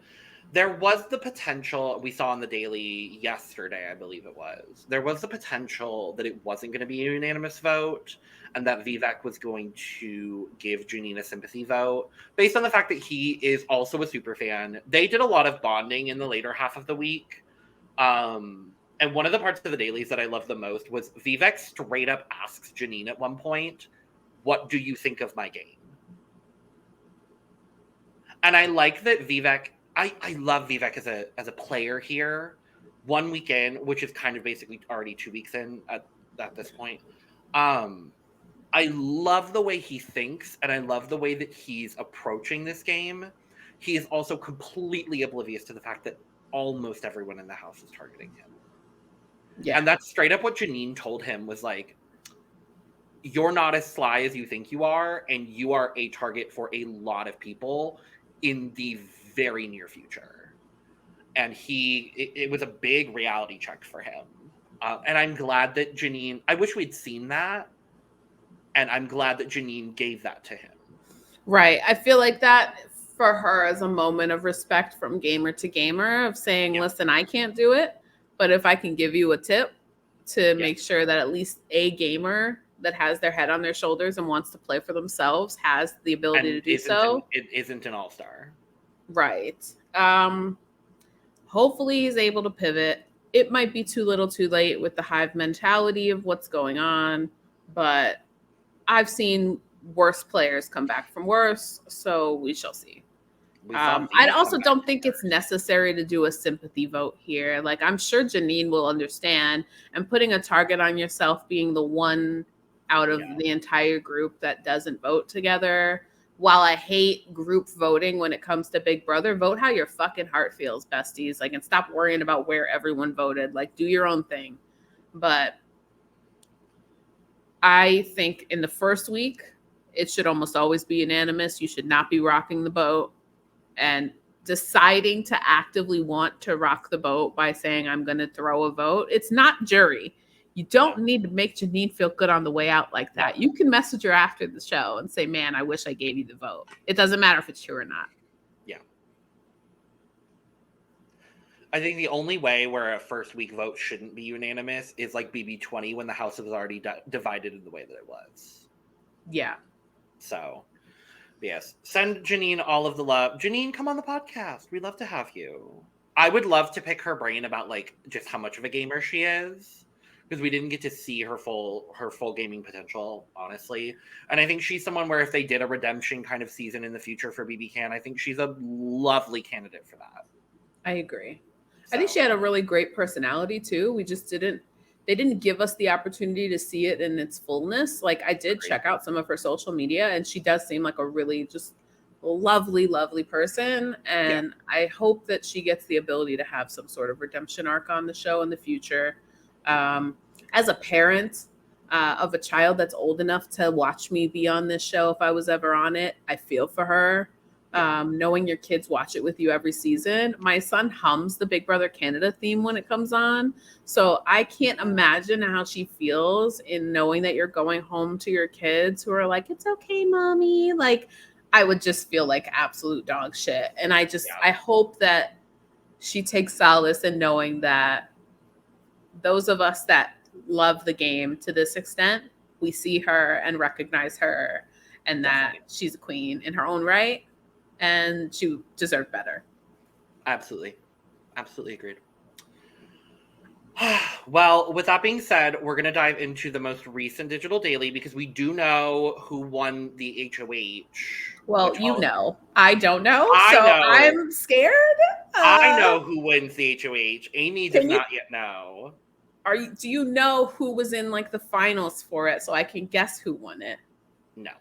There was the potential, we saw on the Daily yesterday, I believe it was. There was the potential that it wasn't going to be a unanimous vote and that Vivek was going to give Janine a sympathy vote based on the fact that he is also a super fan. They did a lot of bonding in the later half of the week. And one of the parts of the dailies that I loved the most was Vivek straight up asks Janine at one point, "What do you think of my game?" And I like that Vivek, I love Vivek as a player here. 1 week in, which is kind of basically already 2 weeks in at this point. I love the way he thinks, and I love the way that he's approaching this game. He is also completely oblivious to the fact that almost everyone in the house is targeting him. Yeah. And that's straight up what Janine told him, was like, you're not as sly as you think you are, and you are a target for a lot of people in the very near future. And it was a big reality check for him. And I'm glad that Janine, I wish we'd seen that. And I'm glad that Janine gave that to him. Right.
I feel like that for her is a moment of respect from gamer to gamer of saying, listen, I can't do it, but if I can give you a tip to make sure that at least a gamer that has their head on their shoulders and wants to play for themselves has the ability to do so.
It isn't an all-star.
Right. Hopefully he's able to pivot. It might be too little too late with the hive mentality of what's going on, but I've seen worse players come back from worse, so we shall see. I also don't think it's necessary to do a sympathy vote here. Like, I'm sure Janine will understand, and putting a target on yourself being the one out of the entire group that doesn't vote together. While I hate group voting when it comes to Big Brother, vote how your fucking heart feels, besties. Like, and stop worrying about where everyone voted. Like, do your own thing. But I think in the first week, it should almost always be unanimous. You should not be rocking the boat. And deciding to actively want to rock the boat by saying, I'm going to throw a vote, it's not jury. You don't need to make Janine feel good on the way out like that. You can message her after the show and say, man, I wish I gave you the vote. It doesn't matter if it's true or not.
Yeah. I think the only way where a first week vote shouldn't be unanimous is like BB20 when the House was already divided in the way that it was.
Yeah.
So, yes. Send Janine all of the love. Janine, come on the podcast. We'd love to have you. I would love to pick her brain about like just how much of a gamer she is, because we didn't get to see her full gaming potential, honestly. And I think she's someone where if they did a redemption kind of season in the future for BBCAN, I think she's a lovely candidate for that.
I agree. So. I think she had a really great personality too. We just they didn't give us the opportunity to see it in its fullness. Like I did check out some of her social media, and she does seem like a really just lovely, lovely person. And I hope that she gets the ability to have some sort of redemption arc on the show in the future. As a parent of a child that's old enough to watch me be on this show, if I was ever on it, I feel for her. Knowing your kids watch it with you every season. My son hums the Big Brother Canada theme when it comes on. So I can't imagine how she feels in knowing that you're going home to your kids who are like, it's okay, mommy. Like, I would just feel like absolute dog shit. And I hope that she takes solace in knowing that those of us that love the game to this extent, we see her and recognize her and that she's a queen in her own right. And she deserved better.
Absolutely. Absolutely agreed. Well, with that being said, we're going to dive into the most recent Digital Daily because we do know who won the HOH.
Well, you know. I don't know.
I know.
I'm scared.
I know who wins the HOH. Amy does not yet know.
Do you know who was in like the finals for it so I can guess who won it?
No.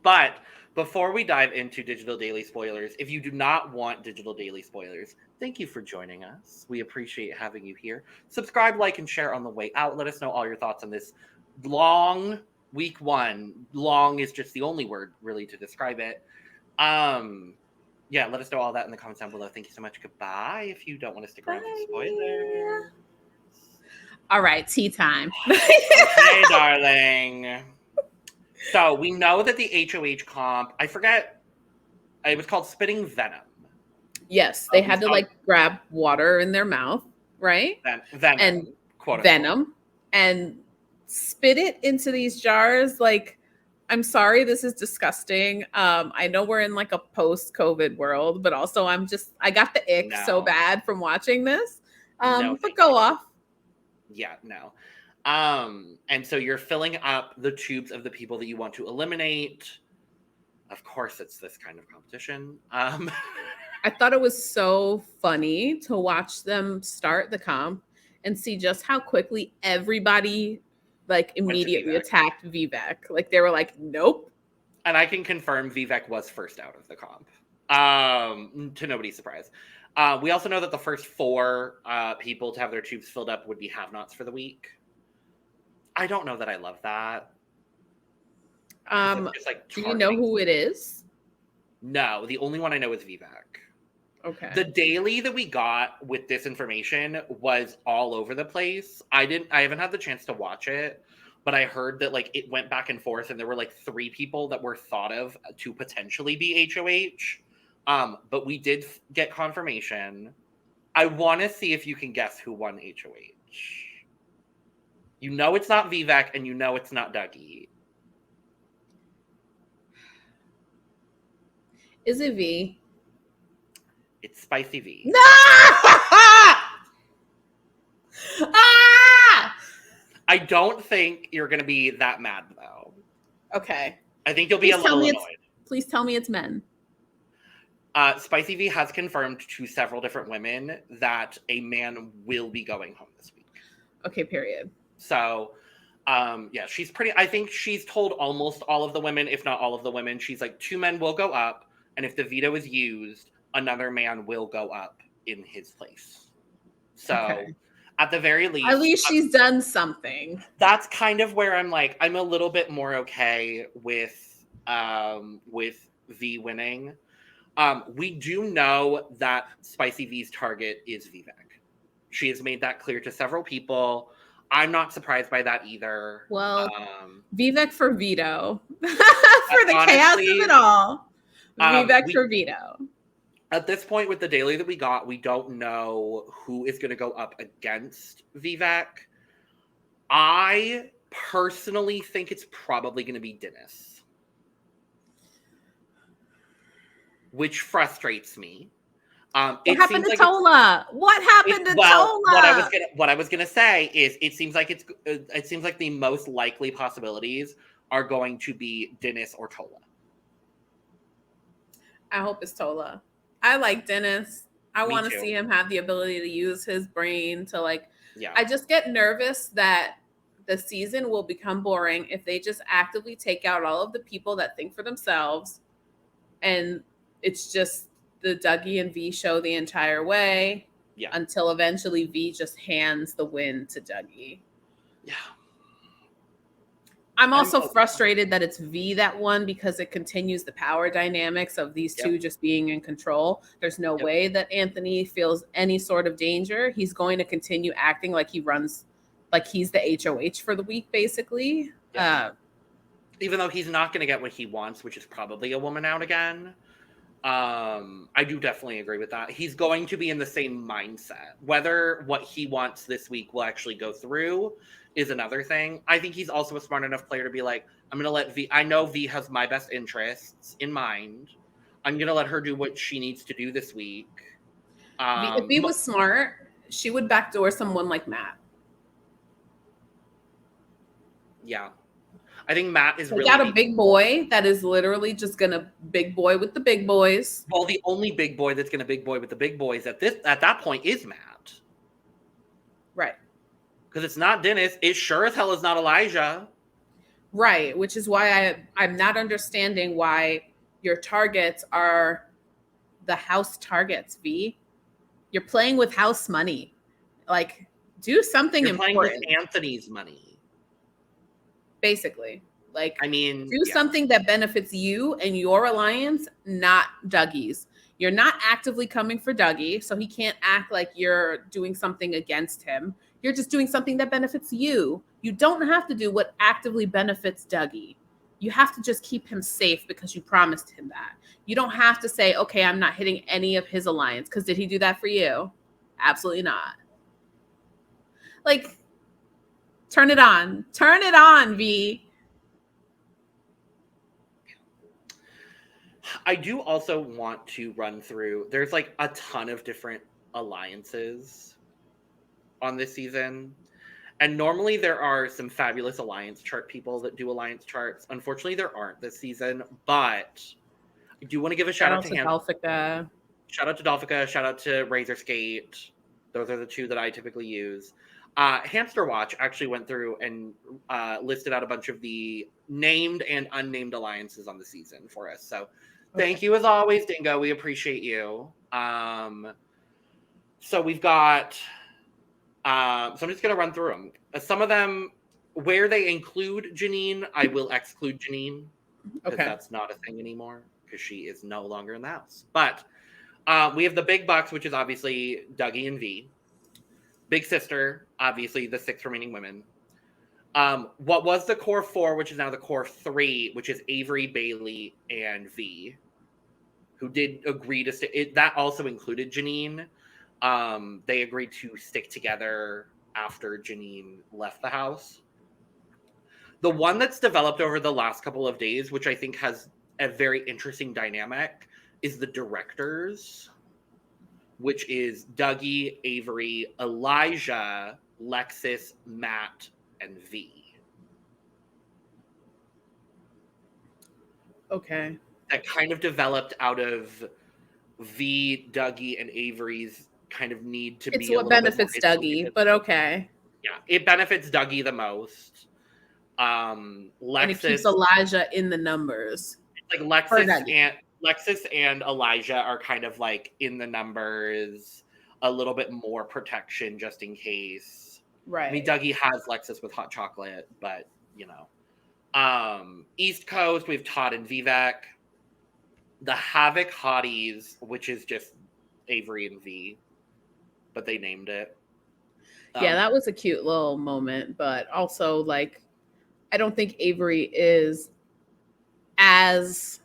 But before we dive into Digital Daily spoilers, if you do not want Digital Daily spoilers, thank you for joining us. We appreciate having you here. Subscribe, like, and share on the way out. Let us know all your thoughts on this long week one. Long is just the only word really to describe it. Let us know all that in the comments down below. Thank you so much. Goodbye. If you don't want to stick around for spoilers.
All right, tea time.
Okay, darling. So we know that the HOH comp, I forget, it was called Spitting Venom.
Yes, they had to like grab water in their mouth, right?
Venom,
and
quote
venom, and spit it into these jars. Like, I'm sorry, this is disgusting. I know we're in like a post-COVID world, but also I got the ick so bad from watching this. But go off.
Yeah, no. And so you're filling up the tubes of the people that you want to eliminate. Of course, it's this kind of competition.
I thought it was so funny to watch them start the comp and see just how quickly everybody like immediately attacked Vivek. Like they were like, nope.
And I can confirm Vivek was first out of the comp. To nobody's surprise. We also know that the first 4 people to have their tubes filled up would be have-nots for the week. I don't know that I love that.
Do you know who it is?
No, the only one I know is Vivek.
Okay.
The daily that we got with this information was all over the place. I haven't had the chance to watch it, but I heard that like it went back and forth and there were like 3 people that were thought of to potentially be HOH. But we did get confirmation. I want to see if you can guess who won HOH. You know it's not Vivek, and you know it's not Dougie.
Is it V?
It's Spicy V.
No!
I don't think you're going to be that mad, though.
Okay.
I think you'll be a little annoyed.
Please tell me it's men.
Spicy V has confirmed to several different women that a man will be going home this week.
Okay, period.
So, she's I think she's told almost all of the women, if not all of the women, she's like, 2 men will go up, and if the veto is used, another man will go up in his place. So, at the very least...
At least she's done something.
That's kind of where I'm like, I'm a little bit more okay with V winning. We do know that Spicy V's target is Vivek. She has made that clear to several people. I'm not surprised by that either.
Well, Vivek for Veto. For the
honestly,
chaos of it all. Vivek for Veto.
At this point with the daily that we got, we don't know who is going to go up against Vivek. I personally think it's probably going to be Dennis, which frustrates me.
What happened to Tola? What happened to Tola?
What I was gonna say is, it seems like the most likely possibilities are going to be Dennis or Tola.
I hope it's Tola. I like Dennis. I want to see him have the ability to use his brain to
Yeah.
I just get nervous that the season will become boring if they just actively take out all of the people that think for themselves, and it's just the Dougie and V show the entire way.
Yeah.
Until eventually V just hands the win to Dougie.
Yeah.
I'm also frustrated that it's V that won, because it continues the power dynamics of these two just being in control. There's no way that Anthony feels any sort of danger. He's going to continue acting like he runs, like he's the HOH for the week, basically.
Yeah. Even though he's not going to get what he wants, which is probably a woman out again. I do definitely agree with that. He's going to be in the same mindset. Whether what he wants this week will actually go through is another thing. I think he's also a smart enough player to be like, I'm going to let V, I know V has my best interests in mind. I'm going to let her do what she needs to do this week.
If V was smart, she would backdoor someone like Matt.
Yeah. I think Matt is
really got a big boy that is literally just gonna big boy with the big boys.
Well, the only big boy that's gonna big boy with the big boys at that point is Matt,
right?
Because it's not Dennis. It sure as hell is not Elijah,
right? Which is why I'm not understanding why your targets are the house targets. V, you're playing with house money. Like, do something important.
You're playing with Anthony's money.
Basically, like,
I mean,
do something that benefits you and your alliance, not Dougie's. You're not actively coming for Dougie, so he can't act like you're doing something against him. You're just doing something that benefits you. You don't have to do what actively benefits Dougie. You have to just keep him safe because you promised him that. You don't have to say, okay, I'm not hitting any of his alliance, because did he do that for you? Absolutely not. Like, turn it on. Turn it on, V.
I do also want to run through, there's like a ton of different alliances on this season. And normally there are some fabulous alliance chart people that do alliance charts. Unfortunately, there aren't this season, but I do want to give a shout out to
Dolphica.
Shout out to Dolphica. Shout out to Razor Skate. Those are the two that I typically use. Hamster Watch actually went through and listed out a bunch of the named and unnamed alliances on the season for us. So thank you as always, Dingo. We appreciate you. So we've got, so I'm just going to run through them. Some of them, where they include Janine, I will exclude Janine. Because that's not a thing anymore, because she is no longer in the house. But we have the big bucks, which is obviously Dougie and V. Big Sister, obviously the 6 remaining women. What was the core 4, which is now the core 3, which is Avery, Bailey, and V, who did agree to stay. That also included Janine. They agreed to stick together after Janine left the house. The one that's developed over the last couple of days, which I think has a very interesting dynamic, is the directors, which is Dougie, Avery, Elijah, Lexus, Matt, and V.
Okay.
That kind of developed out of V, Dougie, and Avery's kind of need to be.
It's what benefits Dougie, but okay.
Yeah, it benefits Dougie the most. Lexus,
and it keeps Elijah in the numbers.
Like Lexus and Elijah are kind of like in the numbers, a little bit more protection just in case.
Right.
I mean, Dougie has Lexus with hot chocolate, but you know. East Coast, we have Todd and Vivek. the Havoc Hotties, which is just Avery and V, but they named it.
Yeah, that was a cute little moment, but also like I don't think Avery is as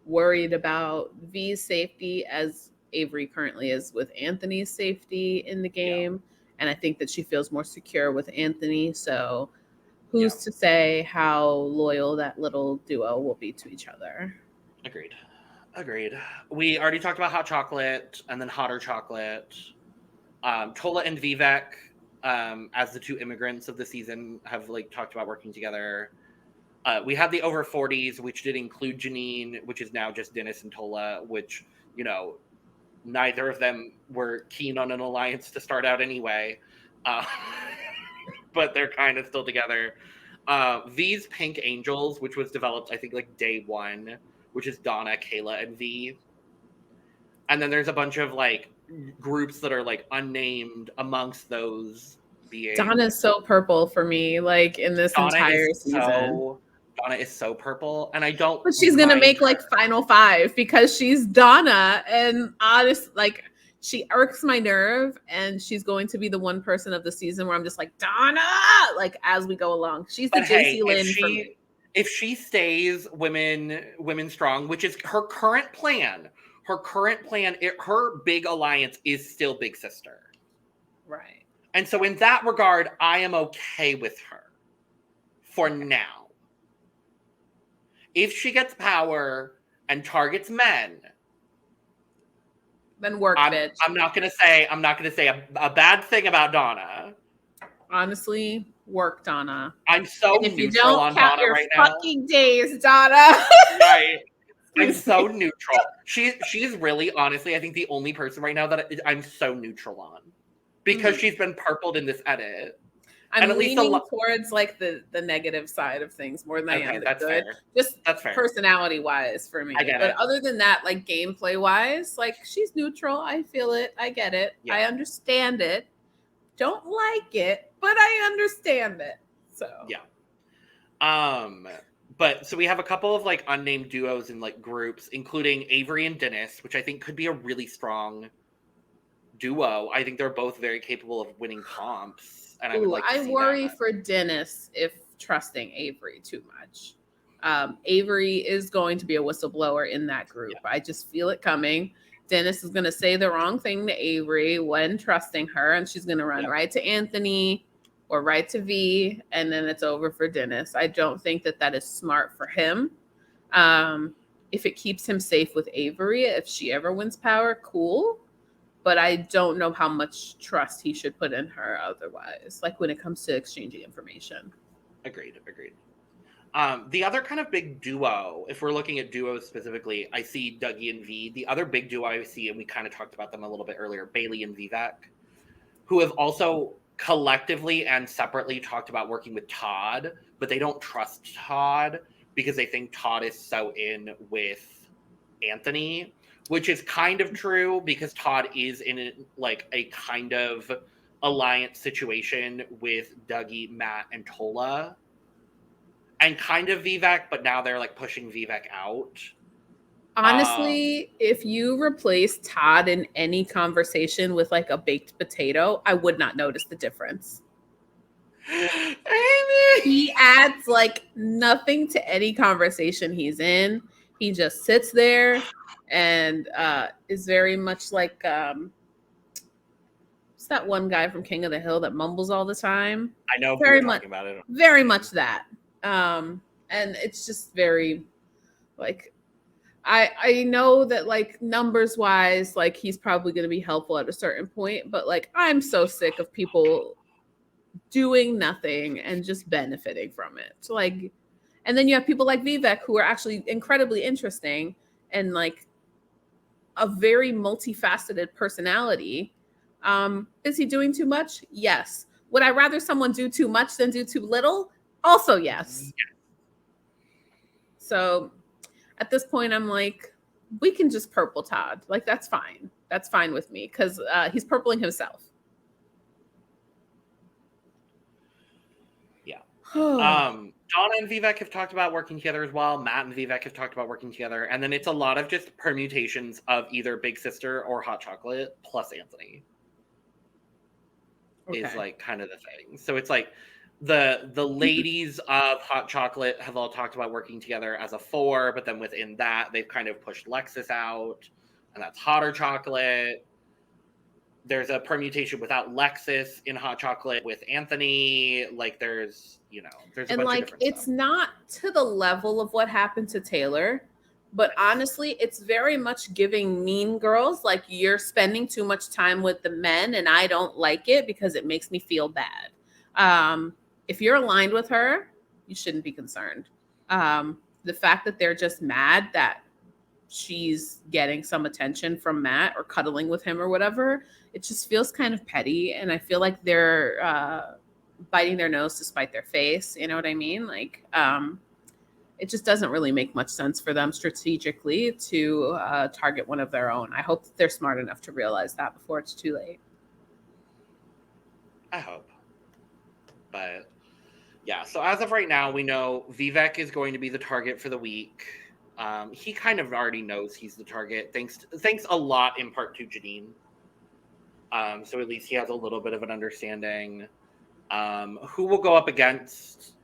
worried about V's safety as Avery currently is with Anthony's safety in the game. And I think that she feels more secure with Anthony. So who's to say how loyal that little duo will be to each other?
Agreed. We already talked about hot chocolate and then hotter chocolate. Tola and Vivek, as the two immigrants of the season, have like talked about working together. We had the over 40s, which did include Janine, which is now just Dennis and Tola, which, you know, neither of them were keen on an alliance to start out anyway. But they're kind of still together. V's Pink Angels, which was developed, I think, like day one, which is Donna, Kayla, and V. And then there's a bunch of like groups that are like unnamed amongst those being.
Donna's so purple for me, like in this entire season.
Donna is so purple, and I don't.
But she's gonna make like final 5 because she's Donna, and honest, like she irks my nerve, and she's going to be the one person of the season where I'm just like Donna, like as we go along. She's the JC Lynn for me.
If she stays women strong, which is her current plan, her big alliance is still Big Sister,
right?
And so in that regard, I am okay with her for now. If she gets power and targets men,
then work, bitch.
I'm not gonna say a bad thing about Donna.
Honestly, work, Donna.
I'm so neutral on Donna right now.
Fucking days, Donna.
Right. I'm so neutral. She's really, honestly, I think the only person right now that I'm so neutral on, because she's been purpled in this edit.
I'm leaning towards like the negative side of things more than I am the good.
Fair.
Just
that's fair.
Personality wise for me. But other than that, like gameplay wise, like she's neutral. I feel it. I get it. Yeah. I understand it. Don't like it, but I understand it. So
yeah. But so we have a couple of like unnamed duos and like groups, including Avery and Dennis, which I think could be a really strong duo. I think they're both very capable of winning comps. And I would like to see
worry for Dennis if trusting Avery too much. Avery is going to be a whistleblower in that group. Yeah. I just feel it coming. Dennis is going to say the wrong thing to Avery when trusting her, and she's going to run right to Anthony or right to V, and then it's over for Dennis. I don't think that is smart for him. If it keeps him safe with Avery, if she ever wins power, cool. But I don't know how much trust he should put in her otherwise, like when it comes to exchanging information.
Agreed. The other kind of big duo, if we're looking at duos specifically, I see Dougie and V. The other big duo I see, and we kind of talked about them a little bit earlier, Bailey and Vivek, who have also collectively and separately talked about working with Todd, but they don't trust Todd because they think Todd is so in with Anthony. Which is kind of true because Todd is in a kind of alliance situation with Dougie, Matt, and Tola. And kind of Vivek, but now they're like pushing Vivek out.
Honestly, if you replace Todd in any conversation with like a baked potato, I would not notice the difference. He adds like nothing to any conversation he's in. He just sits there and is very much like what's that one guy from King of the Hill that mumbles all the time?
I know very much about it.
Very much that. And it's just very like I know that like numbers wise, like he's probably going to be helpful at a certain point, but like I'm so sick of people doing nothing and just benefiting from it. So like, and then you have people like Vivek who are actually incredibly interesting and like a very multifaceted personality. Is he doing too much? Yes. Would I rather someone do too much than do too little? Also, yes. So at this point, I'm like, we can just purple Todd. Like, that's fine. That's fine with me because he's purpling himself.
Yeah. Donna and Vivek have talked about working together as well. Matt and Vivek have talked about working together. And then it's a lot of just permutations of either Big Sister or Hot Chocolate plus Anthony.
Okay.
Is like kind of the thing. So it's like the ladies of Hot Chocolate have all talked about working together as a 4, but then within that, they've kind of pushed Lexus out, and that's Hotter Chocolate. There's a permutation without Lexus in Hot Chocolate with Anthony. Like there's a bunch of different
it's
stuff.
not to the level of what happened to Taylor, but honestly, it's very much giving Mean Girls, like you're spending too much time with the men and I don't like it because it makes me feel bad. If you're aligned with her, you shouldn't be concerned. The fact that they're just mad that she's getting some attention from Matt or cuddling with him or whatever, it just feels kind of petty. And I feel like they're biting their nose to spite their face. You know what I mean? Like, it just doesn't really make much sense for them strategically to target one of their own. I hope that they're smart enough to realize that before it's too late.
I hope. But yeah, so as of right now, we know Vivek is going to be the target for the week. He kind of already knows he's the target, thanks a lot in part to Janine. So at least he has a little bit of an understanding. Who will go up against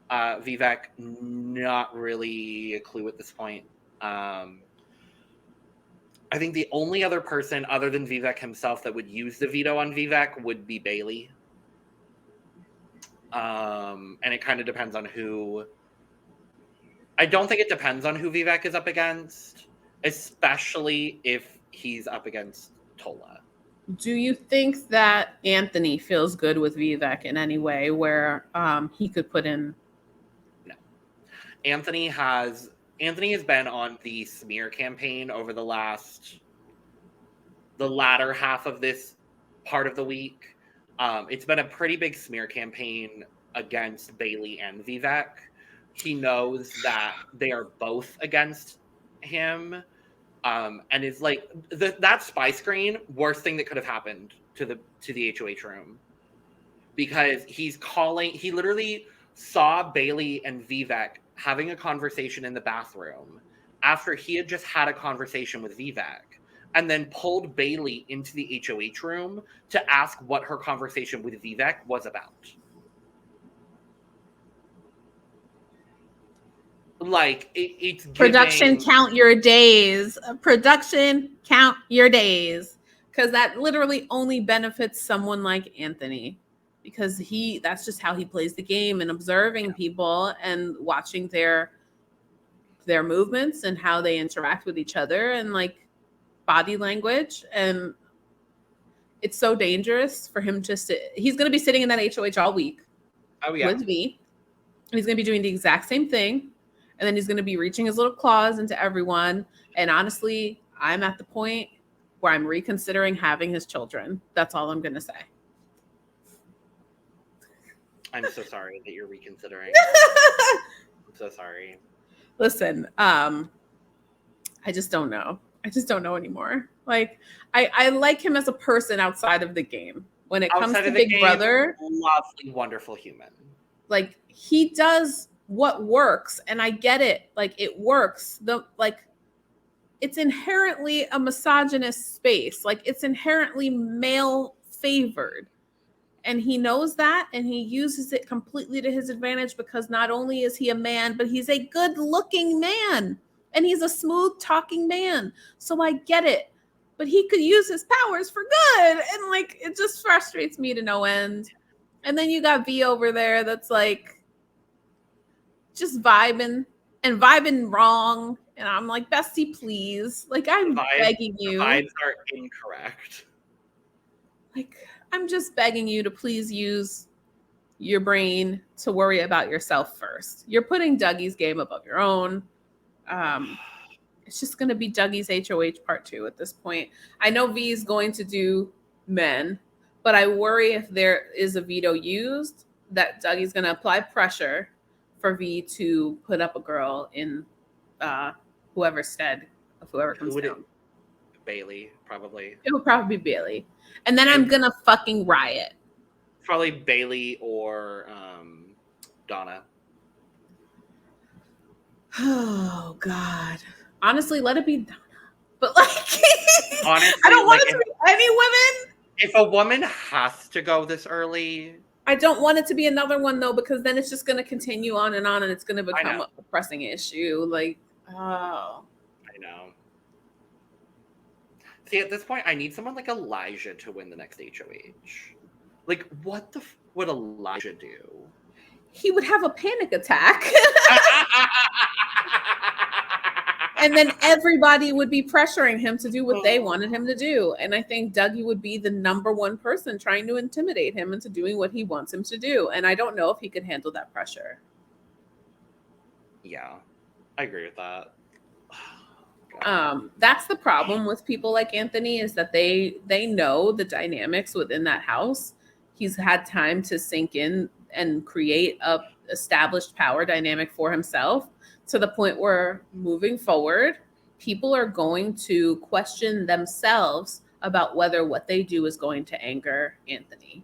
Vivek? Not really a clue at this point. I think the only other person other than Vivek himself that would use the veto on Vivek would be Bailey. And it kind of depends on who. I don't think it depends on who Vivek is up against, especially if he's up against Tola.
Do you think that Anthony feels good with Vivek in any way where he could put in?
No. Anthony has been on the smear campaign over the latter half of this part of the week. It's been a pretty big smear campaign against Bailey and Vivek. He knows that they are both against him. And it's like that spy screen, worst thing that could have happened to the HOH room. Because he literally saw Bailey and Vivek having a conversation in the bathroom after he had just had a conversation with Vivek, and then pulled Bailey into the HOH room to ask what her conversation with Vivek was about. Like, it's
production count your days. Production count your days. Because that literally only benefits someone like Anthony. Because that's just how he plays the game, and observing people and watching their movements and how they interact with each other and like body language. And it's so dangerous for him he's going to be sitting in that HOH all week.
Oh, yeah.
With V. He's going to be doing the exact same thing. And then he's going to be reaching his little claws into everyone. And honestly, I'm at the point where I'm reconsidering having his children. That's all I'm going to say.
I'm so sorry that you're reconsidering. I'm so sorry.
Listen, I just don't know. I just don't know anymore. Like, I like him as a person outside of the game. When it comes to Big Brother,
lovely, wonderful human.
Like, he does what works, and I get it. Like, it works. It's inherently a misogynist space. Like, it's inherently male favored. And he knows that, and he uses it completely to his advantage, because not only is he a man, but he's a good looking man, and he's a smooth talking man. So I get it, but he could use his powers for good. And like, it just frustrates me to no end. And then you got V over there that's like just vibing wrong. And I'm like, bestie, please. Like, I'm begging you.
The vibes are incorrect.
Like, I'm just begging you to please use your brain to worry about yourself first. You're putting Dougie's game above your own. It's just going to be Dougie's HOH part 2 at this point. I know V is going to do men, but I worry if there is a veto used that Dougie's going to apply pressure for V to put up a girl in whoever's stead of whoever comes down.
Bailey, probably.
It would probably be Bailey. And then I'm going to fucking riot.
Probably Bailey or Donna.
Oh God. Honestly, let it be Donna. But like,
Honestly,
I don't want
like,
it to be any women.
if a woman has to go this early,
I don't want it to be another one though, because then it's just going to continue on, and it's going to
I
become
know.
a pressing issue. Like, oh,
I know. See, at this point, I need someone like Elijah to win the next HOH. Like, what the would Elijah do?
he would have a panic attack. And then everybody would be pressuring him to do what they wanted him to do. And I think Dougie would be the number one person trying to intimidate him into doing what he wants him to do. And I don't know if he could handle that pressure.
Yeah, I agree with that.
That's the problem with people like Anthony, is that they know the dynamics within that house. He's had time to sink in and create a established power dynamic for himself, to the point where moving forward, people are going to question themselves about whether what they do is going to anger Anthony.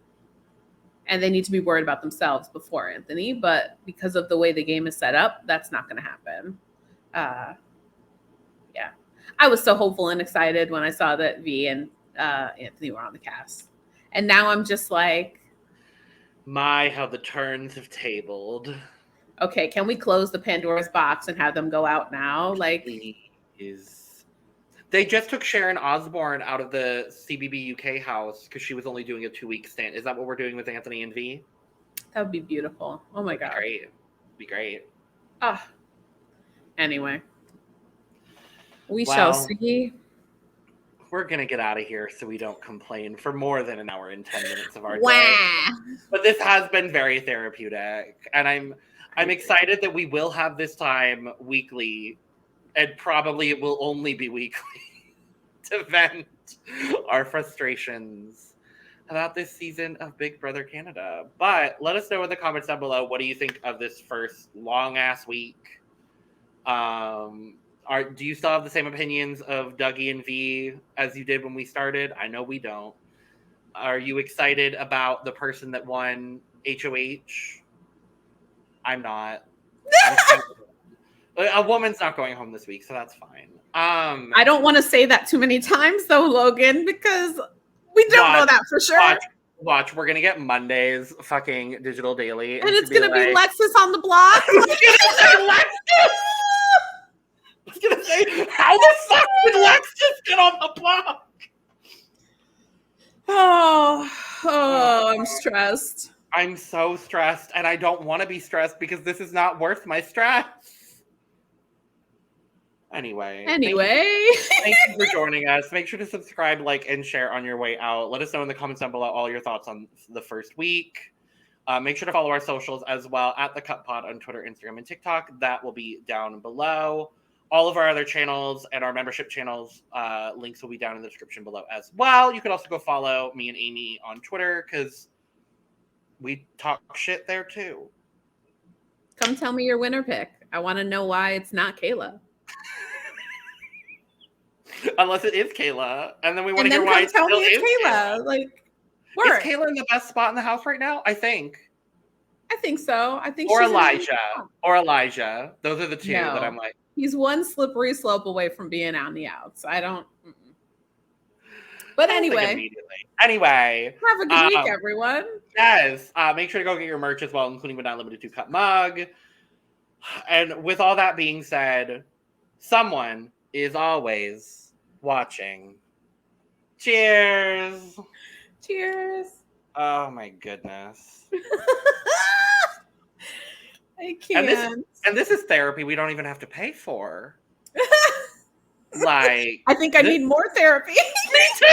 And they need to be worried about themselves before Anthony. But because of the way the game is set up, that's not going to happen. Yeah. I was so hopeful and excited when I saw that V and Anthony were on the cast. And now I'm just like,
my, how the turns have tabled.
Okay, can we close the Pandora's box and have them go out now? Like,
they just took Sharon Osbourne out of the CBB UK house because she was only doing a 2-week stint. Is that what we're doing with Anthony and V?
That would be beautiful. Oh my God.
Be great.
Anyway. We shall see.
We're going to get out of here so we don't complain for more than an hour and 10 minutes of our day. But this has been very therapeutic. And I'm excited that we will have this time weekly, and probably it will only be weekly, to vent our frustrations about this season of Big Brother Canada. But let us know in the comments down below, what do you think of this first long-ass week? Do you still have the same opinions of Dougie and V as you did when we started? I know we don't. Are you excited about the person that won HOH? I'm not. A woman's not going home this week, so that's fine.
I don't want to say that too many times, though, Logan, because we don't know that for sure.
Watch, we're gonna get Monday's fucking Digital Daily,
and it's gonna be Lexus on the block.
I was gonna say, how the fuck did Lexus get on the block?
Oh, I'm stressed.
I'm so stressed, and I don't want to be stressed because this is not worth my stress. Anyway. Thank you for joining us. Make sure to subscribe, like, and share on your way out. Let us know in the comments down below all your thoughts on the first week. Make sure to follow our socials as well, at The Cut Pod on Twitter, Instagram, and TikTok. That will be down below. All of our other channels and our membership channels, links will be down in the description below as well. You can also go follow me and Amy on Twitter, because we talk shit there too.
Come tell me your winner pick. I want to know why it's not Kayla.
Unless it is Kayla, and then we want to hear why
it's still is Kayla. Like,
is Kayla in the best spot in the house right now? I think
so. I think
or Elijah. Those are the two that I'm like.
He's one slippery slope away from being on the outs. I don't. But anyway,
have
a good week, everyone.
Yes, make sure to go get your merch as well, including but not limited to cup mug. And with all that being said, someone is always watching. Cheers. Oh my goodness.
I can't.
And this is therapy we don't even have to pay for. Like,
I think I need more therapy.
Me too.